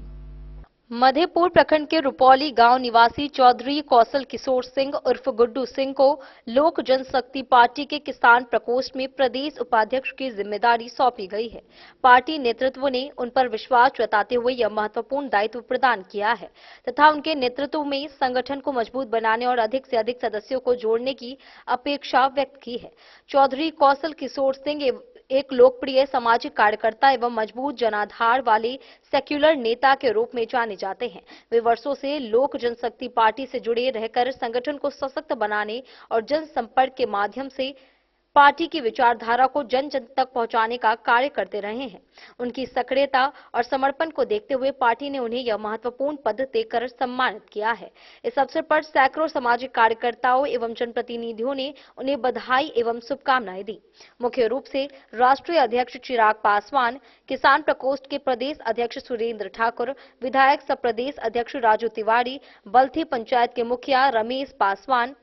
मधेपुर प्रखंड के रुपौली गांव निवासी चौधरी कौशल किशोर सिंह उर्फ गुड्डू सिंह को लोक जनशक्ति पार्टी के किसान प्रकोष्ठ में प्रदेश उपाध्यक्ष की जिम्मेदारी सौंपी गई है। पार्टी नेतृत्व ने उन पर विश्वास जताते हुए यह महत्वपूर्ण दायित्व प्रदान किया है तथा उनके नेतृत्व में संगठन को मजबूत बनाने और अधिक से अधिक सदस्यों को जोड़ने की अपेक्षा व्यक्त की है। चौधरी कौशल किशोर सिंह एक लोकप्रिय सामाजिक कार्यकर्ता एवं मजबूत जनाधार वाले सेक्युलर नेता के रूप में जाने जाते हैं। वे वर्षों से लोक जनशक्ति पार्टी से जुड़े रहकर संगठन को सशक्त बनाने और जनसंपर्क के माध्यम से पार्टी की विचारधारा को जन जन तक पहुंचाने का कार्य करते रहे हैं। उनकी सक्रियता और समर्पण को देखते हुए पार्टी ने उन्हें यह महत्वपूर्ण पद देकर सम्मानित किया है। इस अवसर पर सैकड़ों सामाजिक कार्यकर्ताओं एवं जनप्रतिनिधियों ने उन्हें बधाई एवं शुभकामनाएं दी। मुख्य रूप से राष्ट्रीय अध्यक्ष चिराग पासवान, किसान प्रकोष्ठ के प्रदेश अध्यक्ष सुरेंद्र ठाकुर, विधायक सह प्रदेश अध्यक्ष राजू तिवारी, बल्थी पंचायत के मुखिया रमेश पासवान,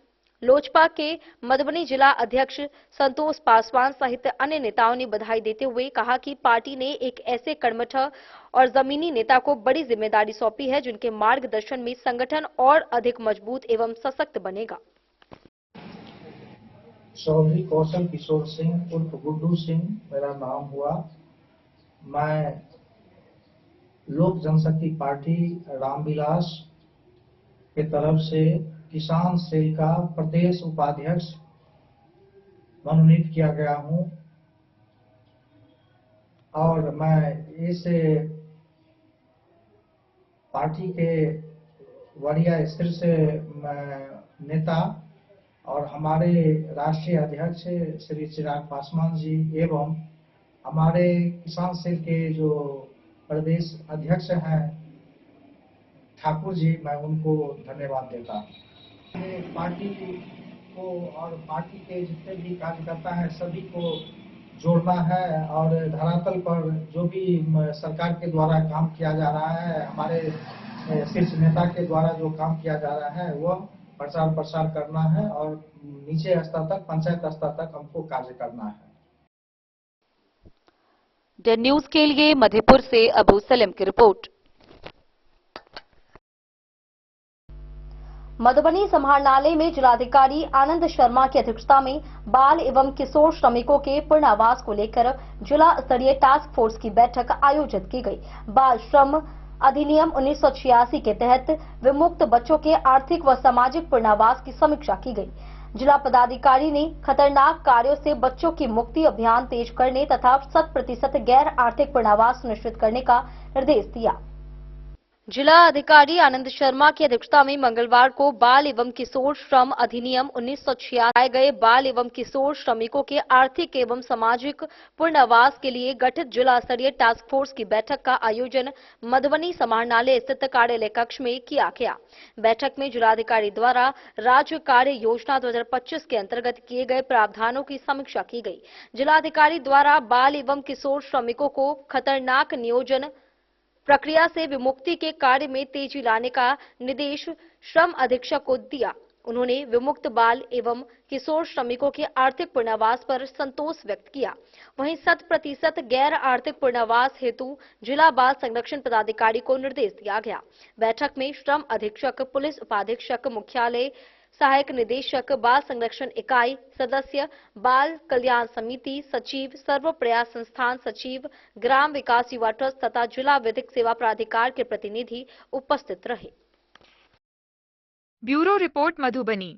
लोजपा के मधुबनी जिला अध्यक्ष संतोष पासवान सहित अन्य नेताओं ने बधाई देते हुए कहा कि पार्टी ने एक ऐसे कर्मठ और जमीनी नेता को बड़ी जिम्मेदारी सौंपी है जिनके मार्गदर्शन में संगठन और अधिक मजबूत एवं सशक्त बनेगा। चौधरी कौशल किशोर सिंह उर्फ गुड्डू सिंह मेरा नाम हुआ। मैं लोक जनशक्ति पार्टी रामविलास के तरफ से किसान सेल का प्रदेश उपाध्यक्ष मनोनीत किया गया हूं और मैं इस पार्टी के वरीय शीर्ष नेता और हमारे राष्ट्रीय अध्यक्ष श्री चिराग पासवान जी एवं हमारे किसान सेल के जो प्रदेश अध्यक्ष हैं ठाकुर जी, मैं उनको धन्यवाद देता हूँ। पार्टी को और पार्टी के जितने भी कार्यकर्ता हैं सभी को जोड़ना है और धरातल पर जो भी सरकार के द्वारा काम किया जा रहा है, हमारे शीर्ष नेता के द्वारा जो काम किया जा रहा है वह प्रचार प्रसार करना है और नीचे स्तर तक, पंचायत स्तर तक हमको कार्य करना है। डेन न्यूज के लिए मधेपुर से अबू सलीम की रिपोर्ट। मधुबनी समाहरणालय में जिलाधिकारी आनंद शर्मा की अध्यक्षता में बाल एवं किशोर श्रमिकों के पुनर्वास को लेकर जिला स्तरीय टास्क फोर्स की बैठक आयोजित की गई। बाल श्रम अधिनियम 1986 के तहत विमुक्त बच्चों के आर्थिक व सामाजिक पुनर्वास की समीक्षा की गई। जिला पदाधिकारी ने खतरनाक कार्यों से बच्चों की मुक्ति अभियान तेज करने तथा 100% गैर आर्थिक पुनर्वास सुनिश्चित करने का निर्देश दिया। जिला अधिकारी आनंद शर्मा की अध्यक्षता में मंगलवार को बाल एवं किशोर श्रम अधिनियम 1986 आए गए बाल एवं किशोर श्रमिकों के आर्थिक एवं सामाजिक पुनर्वास के लिए गठित जिला स्तरीय टास्क फोर्स की बैठक का आयोजन मधुबनी समाहरणालय स्थित कार्यालय कक्ष में किया गया। बैठक में जिलाधिकारी द्वारा राज्य कार्य योजना 2025 के अंतर्गत किए गए प्रावधानों की समीक्षा की गई। जिलाधिकारी द्वारा बाल एवं किशोर श्रमिकों को खतरनाक नियोजन प्रक्रिया से विमुक्ति के कार्य में तेजी लाने का निर्देश श्रम अधीक्षक को दिया। उन्होंने विमुक्त बाल एवं किशोर श्रमिकों के आर्थिक पुनर्वास पर संतोष व्यक्त किया। वहीं 100% गैर आर्थिक पुनर्वास हेतु जिला बाल संरक्षण पदाधिकारी को निर्देश दिया गया। बैठक में श्रम अधीक्षक, पुलिस उपाधीक्षक, मुख्यालय सहायक निदेशक, बाल संरक्षण इकाई सदस्य, बाल कल्याण समिति सचिव, सर्व प्रयास संस्थान सचिव, ग्राम विकास युवा ट्रस्ट तथा जिला विधिक सेवा प्राधिकार के प्रतिनिधि उपस्थित रहे। Bureau report Madhubani.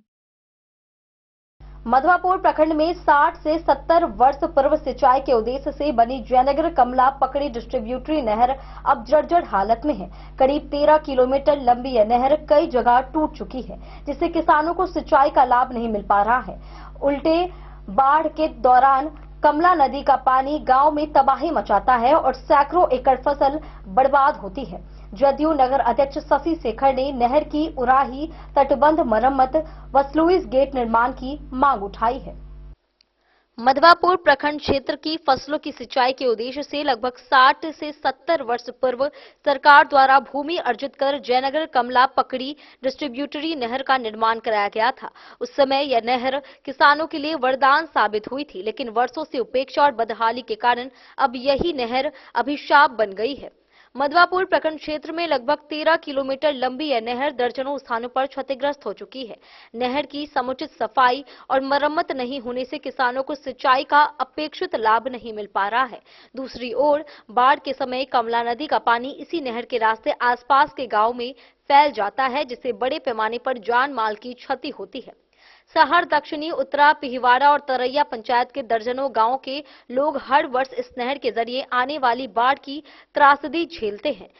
मधवापुर प्रखंड में 60 से 70 वर्ष पूर्व सिंचाई के उद्देश्य से बनी जयनगर कमला पकड़ी डिस्ट्रीब्यूटरी नहर अब जर्जर हालत में है। करीब 13 किलोमीटर लंबी यह नहर कई जगह टूट चुकी है, जिससे किसानों को सिंचाई का लाभ नहीं मिल पा रहा है। उल्टे बाढ़ के दौरान कमला नदी का पानी गांव में तबाही मचाता है और सैकड़ों एकड़ फसल बर्बाद होती है। जदयू नगर अध्यक्ष शशि शेखर ने नहर की उराही, तटबंध मरम्मत व स्लुइस गेट निर्माण की मांग उठाई है। मधवापुर प्रखंड क्षेत्र की फसलों की सिंचाई के उद्देश्य से लगभग 60 से 70 वर्ष पूर्व सरकार द्वारा भूमि अर्जित कर जयनगर कमला पकड़ी डिस्ट्रीब्यूटरी नहर का निर्माण कराया गया था। उस समय यह नहर किसानों के लिए वरदान साबित हुई थी, लेकिन वर्षों से उपेक्षा और बदहाली के कारण अब यही नहर अभिशाप बन गई है। मधवापुर प्रखंड क्षेत्र में लगभग 13 किलोमीटर लंबी यह नहर दर्जनों स्थानों पर क्षतिग्रस्त हो चुकी है। नहर की समुचित सफाई और मरम्मत नहीं होने से किसानों को सिंचाई का अपेक्षित लाभ नहीं मिल पा रहा है। दूसरी ओर बाढ़ के समय कमला नदी का पानी इसी नहर के रास्ते आसपास के गांव में फैल जाता है, जिससे बड़े पैमाने पर जान माल की क्षति होती है। शहर, दक्षिणी, उत्तरा, पिहिवाड़ा और तरैया पंचायत के दर्जनों गांवों के लोग हर वर्ष इस नहर के जरिए आने वाली बाढ़ की त्रासदी झेलते हैं।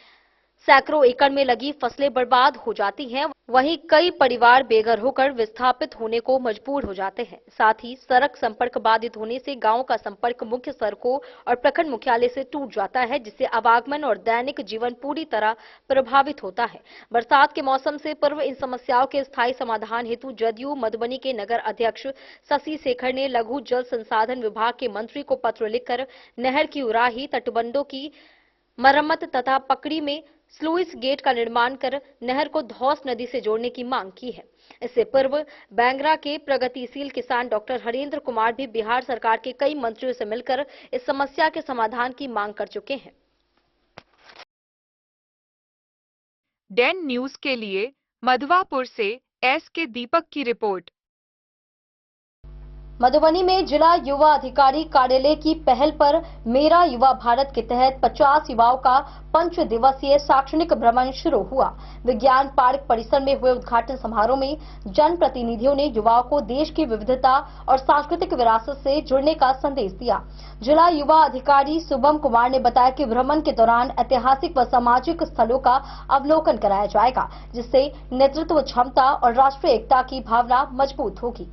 सैकड़ों एकड़ में लगी फसलें बर्बाद हो जाती हैं, वहीं कई परिवार बेघर होकर विस्थापित होने को मजबूर हो जाते हैं। साथ ही सड़क संपर्क बाधित होने से गांव का संपर्क मुख्य सड़कों और प्रखंड मुख्यालय से टूट जाता है, जिससे आवागमन और दैनिक जीवन पूरी तरह प्रभावित होता है। बरसात के मौसम से पूर्व इन समस्याओं के स्थायी समाधान हेतु जदयू मधुबनी के नगर अध्यक्ष शशि शेखर ने लघु जल संसाधन विभाग के मंत्री को पत्र लिखकर नहर की उराही, तटबंधों की मरम्मत तथा पकड़ी में स्लुइस गेट का निर्माण कर नहर को धौस नदी से जोड़ने की मांग की है। इससे पूर्व बैंगरा के प्रगतिशील किसान डॉक्टर हरेंद्र कुमार भी बिहार सरकार के कई मंत्रियों से मिलकर इस समस्या के समाधान की मांग कर चुके हैं। डेन न्यूज के लिए मधवापुर से एस के दीपक की रिपोर्ट। मधुबनी में जिला युवा अधिकारी कार्यालय की पहल पर मेरा युवा भारत के तहत 50 युवाओं का 5 दिवसीय शैक्षणिक भ्रमण शुरू हुआ। विज्ञान पार्क परिसर में हुए उद्घाटन समारोह में जनप्रतिनिधियों ने युवाओं को देश की विविधता और सांस्कृतिक विरासत से जुड़ने का संदेश दिया। जिला युवा अधिकारी शुभम कुमार ने बताया कि भ्रमण के दौरान ऐतिहासिक व सामाजिक स्थलों का अवलोकन कराया जाएगा, जिससे नेतृत्व क्षमता और राष्ट्रीय एकता की भावना मजबूत होगी।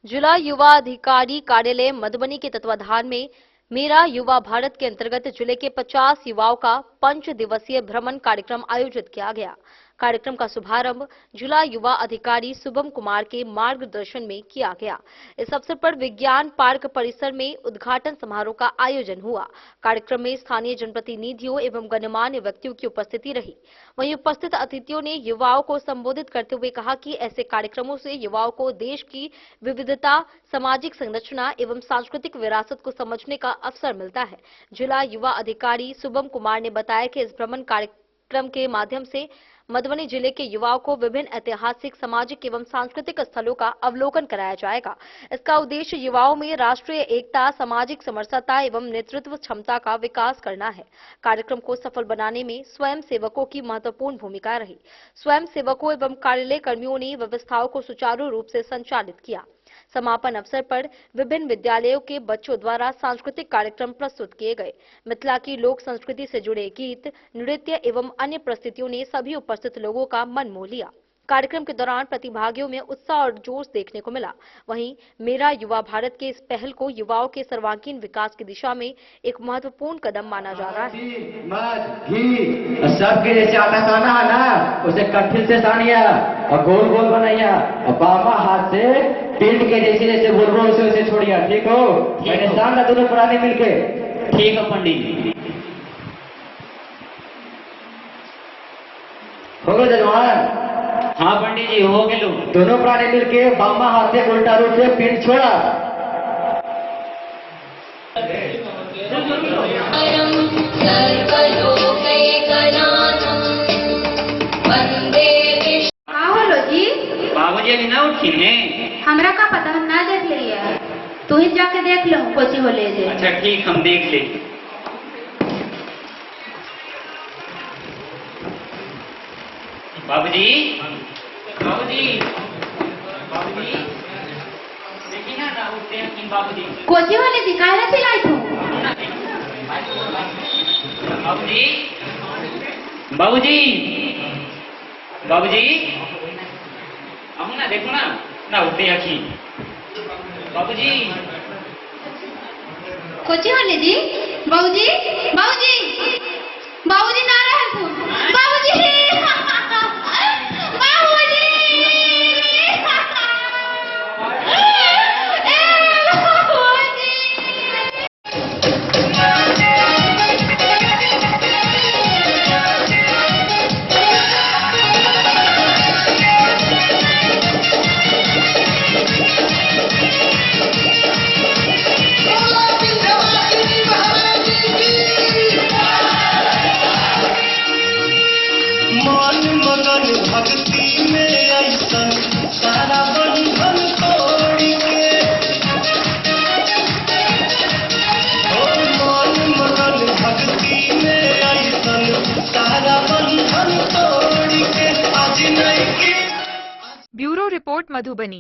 जिला युवा अधिकारी कार्यालय मधुबनी के तत्वाधान में मेरा युवा भारत के अंतर्गत जिले के 50 युवाओं का 5 दिवसीय भ्रमण कार्यक्रम आयोजित किया गया। कार्यक्रम का शुभारंभ जिला युवा अधिकारी शुभम कुमार के मार्गदर्शन में किया गया। इस अवसर पर विज्ञान पार्क परिसर में उद्घाटन समारोह का आयोजन हुआ। कार्यक्रम में स्थानीय जनप्रतिनिधियों एवं गणमान्य व्यक्तियों की उपस्थिति रही। वहीं उपस्थित अतिथियों ने युवाओं को संबोधित करते हुए कहा कि ऐसे कार्यक्रमों से युवाओं को देश की विविधता, सामाजिक संरचना एवं सांस्कृतिक विरासत को समझने का अवसर मिलता है। जिला युवा अधिकारी शुभम कुमार ने बताया कि इस भ्रमण कार्यक्रम के माध्यम से मधुबनी जिले के युवाओं को विभिन्न ऐतिहासिक, सामाजिक एवं सांस्कृतिक स्थलों का अवलोकन कराया जाएगा। इसका उद्देश्य युवाओं में राष्ट्रीय एकता, सामाजिक समरसता एवं नेतृत्व क्षमता का विकास करना है। कार्यक्रम को सफल बनाने में स्वयं सेवकों की महत्वपूर्ण भूमिका रही। स्वयं सेवकों एवं कार्यालय कर्मियों ने व्यवस्थाओं को सुचारू रूप से संचालित किया। समापन अवसर पर विभिन्न विद्यालयों के बच्चों द्वारा सांस्कृतिक कार्यक्रम प्रस्तुत किए गए। मिथिला की लोक संस्कृति से जुड़े गीत, नृत्य एवं अन्य प्रस्तुतियों ने सभी उपस्थित लोगों का मन मोह लिया। कार्यक्रम के दौरान प्रतिभागियों में उत्साह और जोश देखने को मिला। वहीं मेरा युवा भारत के इस पहल को युवाओं के सर्वांगीण विकास की दिशा में एक महत्वपूर्ण कदम माना जा रहा है। सबके जैसे आटा साना है ना, उसे कठिन से सानिया और गोल गोल बनाइया और बामा हाथ से पीठ के जैसे जैसे बोल रहा हूँ उसे छोड़िया। ठीक हो? मैंने सामना दोनों पुराने मिलके। ठीक है पंडित जी। हो गए जजमान? हाँ पंडित जी, हो गए। दोनों प्राणी मिलके बामा हाथ से उल्टा रूप से पीठ छोड़ा। बाबूजी अभी ना उठी है। हमरा का पता, हम ना देख लिया। तू ही जाके देख लो कोची हो ले जे। अच्छा ठीक, हम देख ले। बाबूजी, बाबूजी, बाबूजी, देखिए ना उठते हैं कि बाबूजी। कोची वाले दिखाई ना पिलाई तू। बाबूजी, बाबूजी, बाबूजी, हम ना देखो ना उठते हैं। बाबूजी, कोची वाले जी। बाबूजी, बाबूजी, बाबूजी ना रहे तू। बाबूजी, ब्यूरो रिपोर्ट मधुबनी।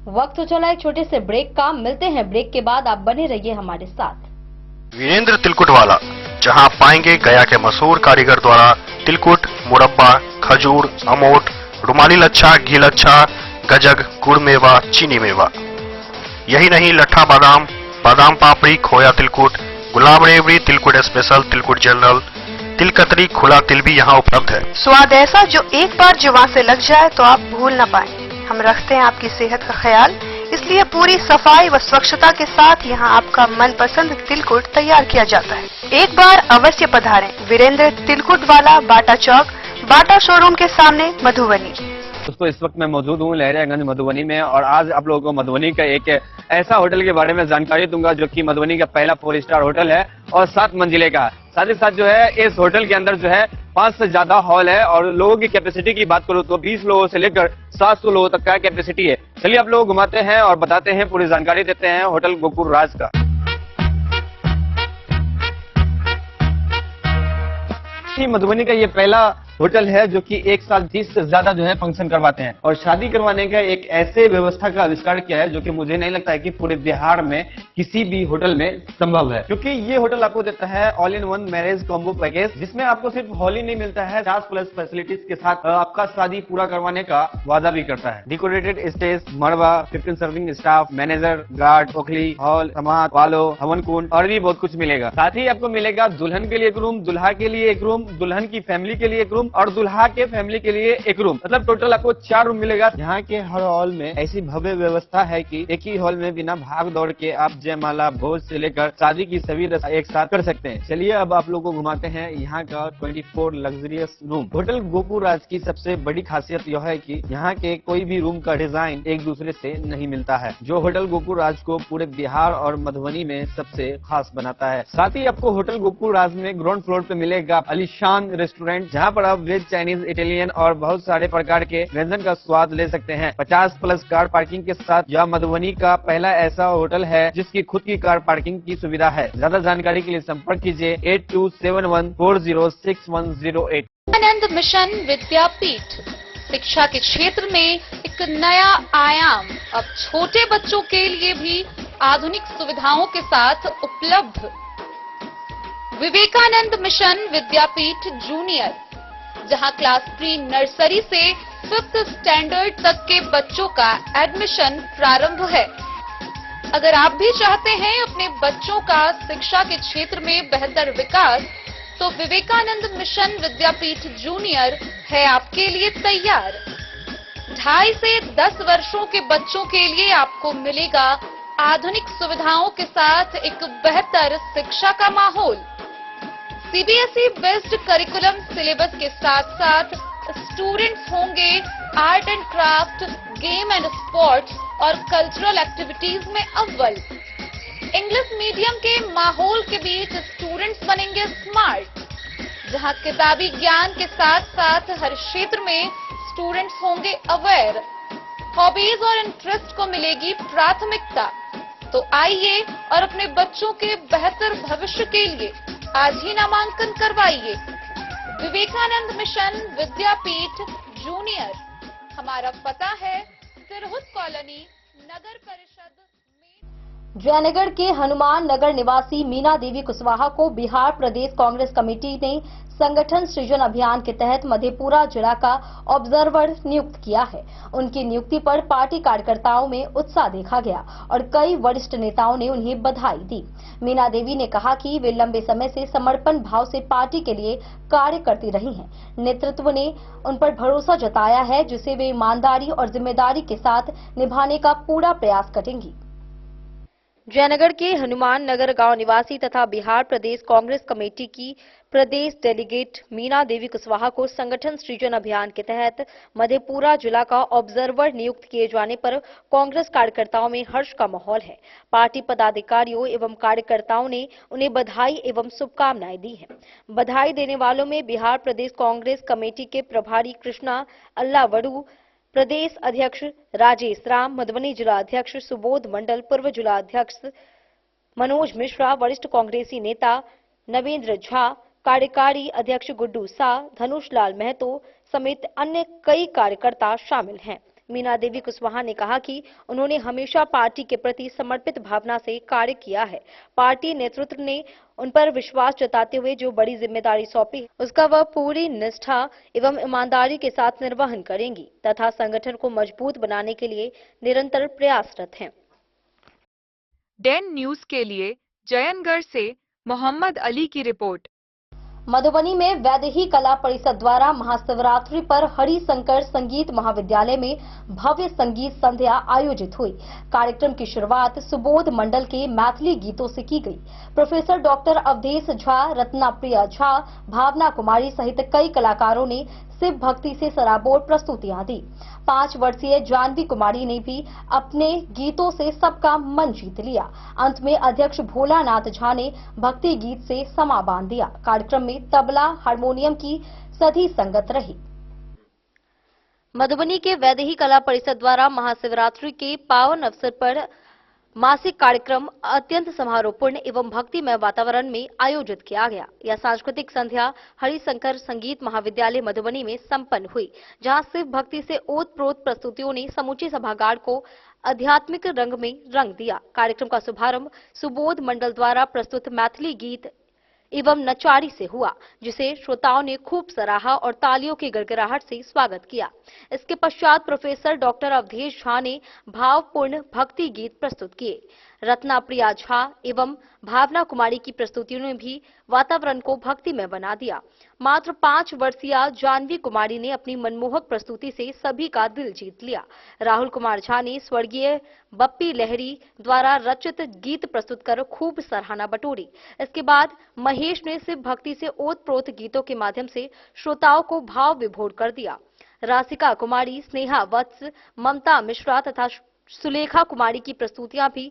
वक्त हो चला एक छोटे से ब्रेक का। मिलते हैं ब्रेक के बाद, आप बने रहिए हमारे साथ। वीरेंद्र तिलकुट वाला, जहां आप पाएंगे गया के मशहूर कारीगर द्वारा तिलकुट, मुरब्बा, खजूर, अमोट, रुमाली लच्छा, घी लच्छा, गजक, गुड़ मेवा, चीनी मेवा। यही नहीं, लट्ठा बादाम, बादाम पापड़ी, खोया तिलकुट, गुलाब रेवड़ी, तिलकुट स्पेशल, तिलकुट जनरल, तिलकतरी, खुला तिल भी यहाँ उपलब्ध है। स्वाद ऐसा जो एक बार जुबान से लग जाए तो आप भूल न पाए। हम रखते हैं आपकी सेहत का ख्याल, इसलिए पूरी सफाई व स्वच्छता के साथ यहाँ आपका मनपसंद तिलकुट तैयार किया जाता है। एक बार अवश्य पधारें। वीरेंद्र तिलकुट वाला, बाटा चौक, बाटा शोरूम के सामने, मधुबनी। दोस्तों, इस वक्त मैं मौजूद हूँ लहरियागंज मधुबनी में और आज आप लोगों को मधुबनी का एक ऐसा होटल के बारे में जानकारी दूंगा जो कि मधुबनी का पहला 4 स्टार होटल है और 7 मंजिले का। साथ ही साथ जो है इस होटल के अंदर जो है 5 से ज्यादा हॉल है और लोगों की कैपेसिटी की बात करूँ तो 20 लोगों से लेकर 700 लोगों तक का कैपेसिटी है। चलिए आप लोग घुमाते हैं और बताते हैं, पूरी जानकारी देते हैं होटल गोकुल राज का। मधुबनी का ये पहला होटल है जो कि एक साथ 30 से ज्यादा जो है फंक्शन करवाते हैं और शादी करवाने का एक ऐसे व्यवस्था का आविष्कार किया है जो कि मुझे नहीं लगता है कि पूरे बिहार में किसी भी होटल में संभव है, क्योंकि ये होटल आपको देता है all in one marriage combo package, जिसमें आपको सिर्फ हॉल ही नहीं मिलता है, 50+ फैसिलिटीज के साथ आपका शादी पूरा करवाने का वादा भी करता है। डेकोरेटेड स्टेज, मड़वा, 15 सर्विंग स्टाफ, मैनेजर, गार्ड, ओखली, हॉल, समाज, वालो, हवन कुंड और भी बहुत कुछ मिलेगा। साथ ही आपको मिलेगा दुल्हन के लिए एक रूम, दुल्हा के लिए एक रूम, दुल्हन की फैमिली के लिए एक रूम रूम और दुल्हा के फैमिली के लिए एक रूम, मतलब टोटल आपको 4 रूम मिलेगा। यहाँ के हर हॉल में ऐसी भव्य व्यवस्था है कि एक ही हॉल में बिना भाग दौड़ के आप जयमाला, भोज से लेकर शादी की सभी रस्म एक साथ कर सकते हैं। चलिए अब आप लोगों को घुमाते हैं यहाँ का 24 लग्जरियस रूम। होटल गोकुल राज की सबसे बड़ी खासियत यह है कि यहाँ के कोई भी रूम का डिजाइन एक दूसरे से नहीं मिलता है, जो होटल गोकुल राज को पूरे बिहार और मधुबनी में सबसे खास बनाता है। साथ ही आपको होटल गोकुल राज में ग्राउंड फ्लोर पे मिलेगा आलीशान रेस्टोरेंट, जहाँ पर आप वेज, चाइनीज, इटालियन और बहुत सारे प्रकार के व्यंजन का स्वाद ले सकते हैं। 50+ कार पार्किंग के साथ यह मधुबनी का पहला ऐसा होटल है जिसकी खुद की कार पार्किंग की सुविधा है। ज्यादा जानकारी के लिए संपर्क कीजिए 8271406108। आनंद मिशन विद्यापीठ शिक्षा के क्षेत्र में एक नया आयाम अब छोटे बच्चों के लिए भी आधुनिक सुविधाओं के साथ उपलब्ध। विवेकानंद मिशन विद्यापीठ जूनियर, जहां क्लास प्री नर्सरी से 5th स्टैंडर्ड तक के बच्चों का एडमिशन प्रारंभ है। अगर आप भी चाहते हैं अपने बच्चों का शिक्षा के क्षेत्र में बेहतर विकास, तो विवेकानंद मिशन विद्यापीठ जूनियर है आपके लिए तैयार। 2.5 से 10 वर्षों के बच्चों के लिए आपको मिलेगा आधुनिक सुविधाओं के साथ एक बेहतर शिक्षा का माहौल। सीबीएसई बेस्ड करिकुलम सिलेबस के साथ साथ स्टूडेंट्स होंगे art and craft, game and sports और कल्चरल एक्टिविटीज में अव्वल। इंग्लिश मीडियम के माहौल के बीच स्टूडेंट्स बनेंगे स्मार्ट, जहां किताबी ज्ञान के साथ साथ हर क्षेत्र में स्टूडेंट्स होंगे अवेयर। हॉबीज और इंटरेस्ट को मिलेगी प्राथमिकता। तो आइए और अपने बच्चों के बेहतर भविष्य के लिए आज ही नामांकन करवाइए। विवेकानंद मिशन विद्यापीठ जूनियर, हमारा पता है सिरहुत कॉलोनी, नगर परिषद। जयनगर के हनुमान नगर निवासी मीना देवी कुशवाहा को बिहार प्रदेश कांग्रेस कमेटी ने संगठन सृजन अभियान के तहत मधेपुरा जिला का ऑब्जर्वर नियुक्त किया है। उनकी नियुक्ति पर पार्टी कार्यकर्ताओं में उत्साह देखा गया और कई वरिष्ठ नेताओं ने उन्हें बधाई दी। मीना देवी ने कहा कि वे लंबे समय से समर्पण भाव से पार्टी के लिए कार्य करती रही हैं। नेतृत्व ने उन पर भरोसा जताया है, जिसे वे ईमानदारी और जिम्मेदारी के साथ निभाने का पूरा प्रयास करेंगी। जयनगर के हनुमान नगर गांव निवासी तथा बिहार प्रदेश कांग्रेस कमेटी की प्रदेश डेलीगेट मीना देवी कुशवाहा को संगठन सृजन अभियान के तहत मधेपुरा जिला का ऑब्जर्वर नियुक्त किए जाने पर कांग्रेस कार्यकर्ताओं में हर्ष का माहौल है। पार्टी पदाधिकारियों एवं कार्यकर्ताओं ने उन्हें बधाई एवं शुभकामनाएं दी हैं। बधाई देने वालों में बिहार प्रदेश कांग्रेस कमेटी के प्रभारी कृष्णा अल्लावड़ू, प्रदेश अध्यक्ष राजेश राम, मधुबनी जिला अध्यक्ष सुबोध मंडल, पूर्व जिला अध्यक्ष मनोज मिश्रा, वरिष्ठ कांग्रेसी नेता नवेंद्र झा, कार्यकारी अध्यक्ष गुड्डू शाह, धनुष लाल महतो समेत अन्य कई कार्यकर्ता शामिल हैं। मीना देवी कुशवाहा ने कहा कि उन्होंने हमेशा पार्टी के प्रति समर्पित भावना से कार्य किया है। पार्टी नेतृत्व ने उन पर विश्वास जताते हुए जो बड़ी जिम्मेदारी सौंपी, उसका वह पूरी निष्ठा एवं ईमानदारी के साथ निर्वहन करेंगी तथा संगठन को मजबूत बनाने के लिए निरंतर प्रयासरत हैं। डेन न्यूज के लिए जयनगढ़ से मोहम्मद अली की रिपोर्ट। मधुबनी में वैदेही कला परिषद द्वारा महाशिवरात्रि पर हरिशंकर संगीत महाविद्यालय में भव्य संगीत संध्या आयोजित हुई। कार्यक्रम की शुरुआत सुबोध मंडल के मैथिली गीतों से की गई। प्रोफेसर डॉक्टर अवधेश झा, रत्ना प्रिया झा, भावना कुमारी सहित कई कलाकारों ने शिव भक्ति से सराबोर प्रस्तुतियां दी। 5 वर्षीय जानवी कुमारी ने भी अपने गीतों से सबका मन जीत लिया। अंत में अध्यक्ष भोलानाथ झा ने भक्ति गीत से समा बांध दिया। कार्यक्रम में तबला, हारमोनियम की सधी संगत रही। मधुबनी के वैदेही कला परिषद द्वारा महाशिवरात्रि के पावन अवसर पर मासिक कार्यक्रम अत्यंत समारोहपूर्ण एवं भक्तिमय वातावरण में आयोजित किया गया। यह सांस्कृतिक संध्या हरिशंकर संगीत महाविद्यालय मधुबनी में संपन्न हुई, जहां शिव भक्ति से ओतप्रोत प्रस्तुतियों ने समूचे सभागार को आध्यात्मिक रंग में रंग दिया। कार्यक्रम का शुभारंभ सुबोध मंडल द्वारा प्रस्तुत मैथिली गीत एवं नचारी से हुआ, जिसे श्रोताओं ने खूब सराहा और तालियों की गड़गड़ाहट से स्वागत किया। इसके पश्चात प्रोफेसर डॉक्टर अवधेश झा ने भावपूर्ण भक्ति गीत प्रस्तुत किए। रत्ना प्रिया झा एवं भावना कुमारी की प्रस्तुतियों ने भी वातावरण को भक्तिमय बना दिया। मात्र 5 वर्षीय जानवी कुमारी ने अपनी मनमोहक प्रस्तुति से सभी का दिल जीत लिया। राहुल कुमार झा ने स्वर्गीय बप्पी लहरी द्वारा रचित गीत प्रस्तुत कर खूब सराहना बटोरी। इसके बाद महेश ने शिव भक्ति से ओतप्रोत गीतों के माध्यम से श्रोताओं को भाव विभोर कर दिया। राशिका कुमारी, स्नेहा वत्स, ममता मिश्रा तथा सुलेखा कुमारी की प्रस्तुतियां भी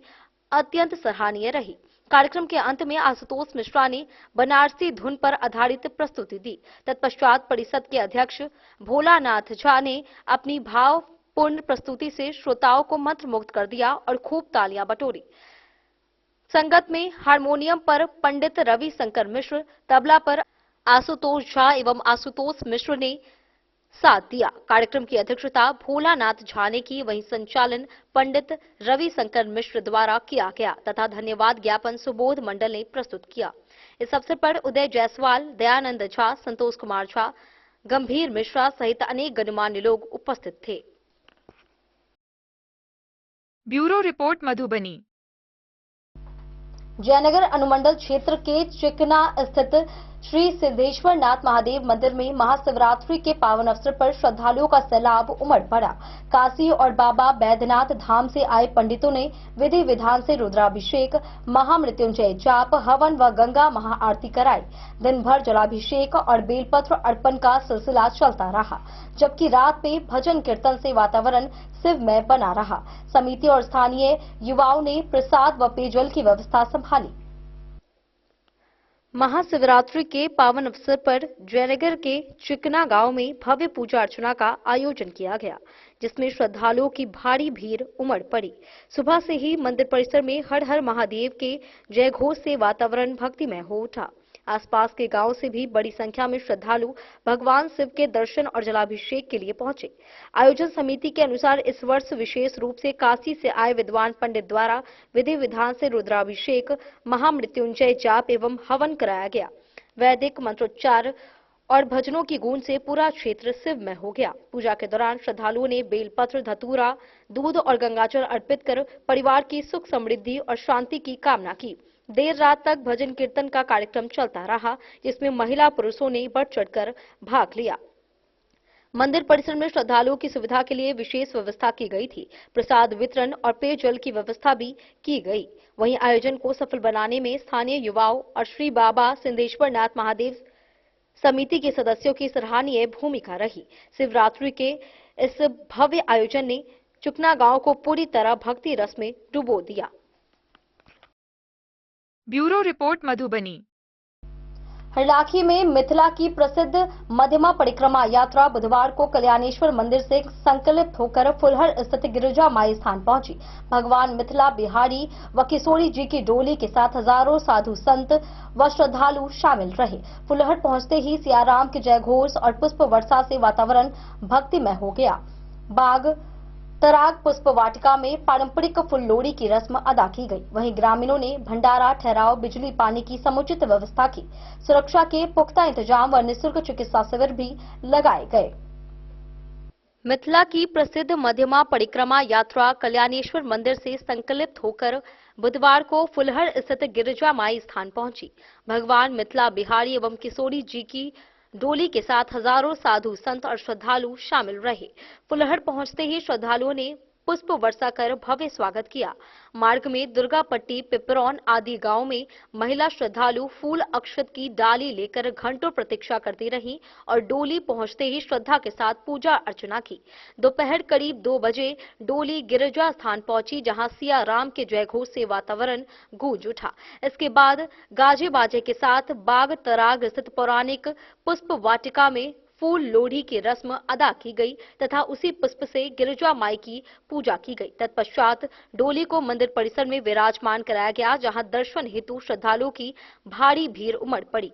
अत्यंत सराहनीय रही। कार्यक्रम के अंत में आशुतोष मिश्रा ने बनारसी धुन पर आधारित प्रस्तुति दी। तत्पश्चात परिषद के अध्यक्ष भोलानाथ झा ने अपनी भावपूर्ण प्रस्तुति से श्रोताओं को मंत्रमुग्ध कर दिया और खूब तालियां बटोरी। संगत में हारमोनियम पर पंडित रवि शंकर मिश्र, तबला पर आशुतोष झा एवं आशुतोष मिश्र ने साथ दिया। कार्यक्रम की अध्यक्षता भोलानाथ झा ने की, वहीं संचालन पंडित रवि शंकर मिश्र द्वारा किया गया तथा धन्यवाद ज्ञापन सुबोध मंडल ने प्रस्तुत किया। इस अवसर पर उदय जायसवाल, दयानंद झा, संतोष कुमार झा, गंभीर मिश्रा सहित अनेक गणमान्य लोग उपस्थित थे। Bureau report Madhubani. जयनगर अनुमंडल क्षेत्र के चिकना स्थित श्री सिद्धेश्वर नाथ महादेव मंदिर में महाशिवरात्रि के पावन अवसर पर श्रद्धालुओं का सैलाब उमड़ पड़ा। काशी और बाबा बैद्यनाथ धाम से आए पंडितों ने विधि विधान से रुद्राभिषेक, महामृत्युंजय जाप, हवन व गंगा महाआरती कराई। दिन भर जलाभिषेक और बेलपत्र अर्पण का सिलसिला चलता रहा, जबकि रात में भजन कीर्तन से वातावरण शिवमय बना रहा। समिति और स्थानीय युवाओं ने प्रसाद व पेयजल की व्यवस्था संभाली। महाशिवरात्रि के पावन अवसर पर जयनगर के चिकना गांव में भव्य पूजा अर्चना का आयोजन किया गया, जिसमें श्रद्धालुओं की भारी भीड़ उमड़ पड़ी। सुबह से ही मंदिर परिसर में हर हर महादेव के जयघोष से वातावरण भक्तिमय हो उठा। आसपास के गांव से भी बड़ी संख्या में श्रद्धालु भगवान शिव के दर्शन और जलाभिषेक के लिए पहुंचे। आयोजन समिति के अनुसार इस वर्ष विशेष रूप से काशी से आए विद्वान पंडित द्वारा विधि विधान से रुद्राभिषेक, महामृत्युंजय जाप एवं हवन कराया गया। वैदिक मंत्रोच्चार और भजनों की गूंज से पूरा क्षेत्र शिवमय हो गया। पूजा के दौरान श्रद्धालुओं ने बेलपत्र, धतूरा, दूध और गंगाजल अर्पित कर परिवार की सुख समृद्धि और शांति की कामना की। देर रात तक भजन कीर्तन का कार्यक्रम चलता रहा, जिसमें महिला पुरुषों ने बढ़ चढ़कर भाग लिया। मंदिर परिसर में श्रद्धालुओं की सुविधा के लिए विशेष व्यवस्था की गई थी। प्रसाद वितरण और पेयजल की व्यवस्था भी की गई। वहीं आयोजन को सफल बनाने में स्थानीय युवाओं और श्री बाबा सिद्धेश्वर नाथ महादेव समिति के सदस्यों की सराहनीय भूमिका रही। शिवरात्रि के इस भव्य आयोजन ने चिकना गांव को पूरी तरह भक्ति रस में डुबो दिया। Bureau report Madhubani. हरलाखी में मिथिला की प्रसिद्ध मध्यमा परिक्रमा यात्रा बुधवार को कल्याणेश्वर मंदिर से संकल्पित होकर फुलहर स्थित गिरिजा माई स्थान पहुंची। भगवान मिथिला बिहारी व किशोरी जी की डोली के साथ हजारों साधु संत व श्रद्धालु शामिल रहे। फुलहर पहुंचते ही सियाराम के जयघोष और पुष्प वर्षा से वातावरण भक्तिमय हो गया। बाग तराग पुष्प वाटिका में पारंपरिक फुल लोड़ी की रस्म अदा की गई। वहीं ग्रामीणों ने भंडारा, ठहराव, बिजली पानी की समुचित व्यवस्था की। सुरक्षा के पुख्ता इंतजाम व निःशुल्क चिकित्सा शिविर भी लगाए गए। मिथिला की प्रसिद्ध मध्यमा परिक्रमा यात्रा कल्याणेश्वर मंदिर से संकल्पित होकर बुधवार को फुलहर स्थित गिरिजा माई स्थान पहुंची। भगवान मिथिला बिहारी एवं किशोरी जी की डोली के साथ हजारों साधु संत और श्रद्धालु शामिल रहे। फुलहर पहुंचते ही श्रद्धालुओं ने पुष्प वर्षा कर भव्य स्वागत किया। मार्ग में दुर्गापट्टी, पिपरौन आदि गांव में महिला श्रद्धालु फूल अक्षत की डाली लेकर घंटों प्रतीक्षा करती रहीं और डोली पहुंचते ही श्रद्धा के साथ पूजा अर्चना की। दोपहर करीब 2 बजे डोली गिरिजा स्थान पहुंची, जहां सिया राम के जयघोष से वातावरण गूंज उठा। इसके बाद गाजे बाजे के साथ बाग तराग स्थित पौराणिक पुष्प वाटिका में फूल लोढ़ी की रस्म अदा की गई तथा उसी पुष्प से गिरिजा माई की पूजा की गई। तत्पश्चात डोली को मंदिर परिसर में विराजमान कराया गया, जहां दर्शन हेतु श्रद्धालुओं की भारी भीड़ उमड़ पड़ी।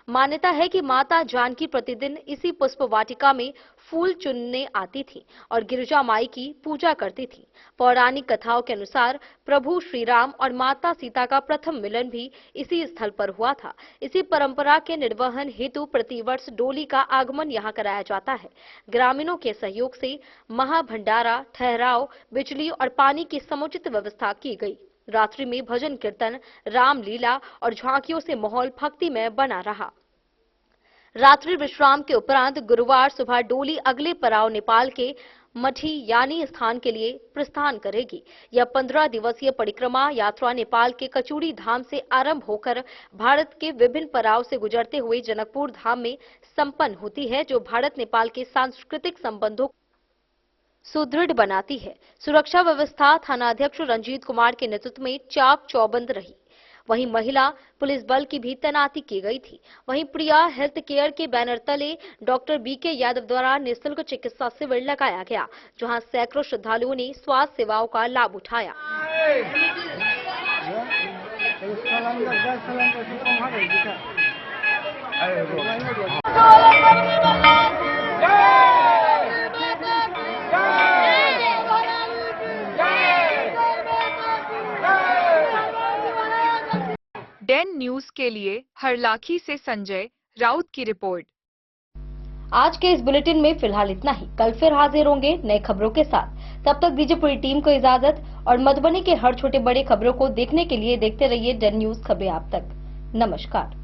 मान्यता है कि माता जानकी प्रतिदिन इसी पुष्प वाटिका में फूल चुनने आती थी और गिरिजा माई की पूजा करती थी। पौराणिक कथाओं के अनुसार प्रभु श्री राम और माता सीता का प्रथम मिलन भी इसी स्थल पर हुआ था। इसी परंपरा के निर्वहन हेतु प्रतिवर्ष डोली का आगमन यहाँ कराया जाता है। ग्रामीणों के सहयोग से महाभंडारा, ठहराव, बिजली और पानी की समुचित व्यवस्था की गई। रात्रि में भजन कीर्तन, रामलीला और झांकियों से माहौल भक्तिमय बना रहा। रात्रि विश्राम के उपरांत गुरुवार सुबह डोली अगले पड़ाव नेपाल के मठी यानी स्थान के लिए प्रस्थान करेगी। यह 15 दिवसीय परिक्रमा यात्रा नेपाल के कचूड़ी धाम से आरंभ होकर भारत के विभिन्न पड़ाव से गुजरते हुए जनकपुर धाम में संपन्न होती है, जो भारत नेपाल के सांस्कृतिक संबंधों सुदृढ़ बनाती है। सुरक्षा व्यवस्था थानाध्यक्ष रंजीत कुमार के नेतृत्व में चाक चौबंद रही। वहीं महिला पुलिस बल की भी तैनाती की गई थी। वहीं प्रिया हेल्थ केयर के बैनर तले डॉक्टर बीके यादव द्वारा निःशुल्क चिकित्सा शिविर लगाया गया, जहां सैकड़ों श्रद्धालुओं ने स्वास्थ्य सेवाओं का लाभ उठाया। डेन न्यूज के लिए हरलाखी से संजय राउत की रिपोर्ट। आज के इस बुलेटिन में फिलहाल इतना ही। कल फिर हाजिर होंगे नई खबरों के साथ। तब तक दीजिए पूरी टीम को इजाजत और मधुबनी के हर छोटे बड़े खबरों को देखने के लिए देखते रहिए डेन न्यूज खबरें आप तक। नमस्कार।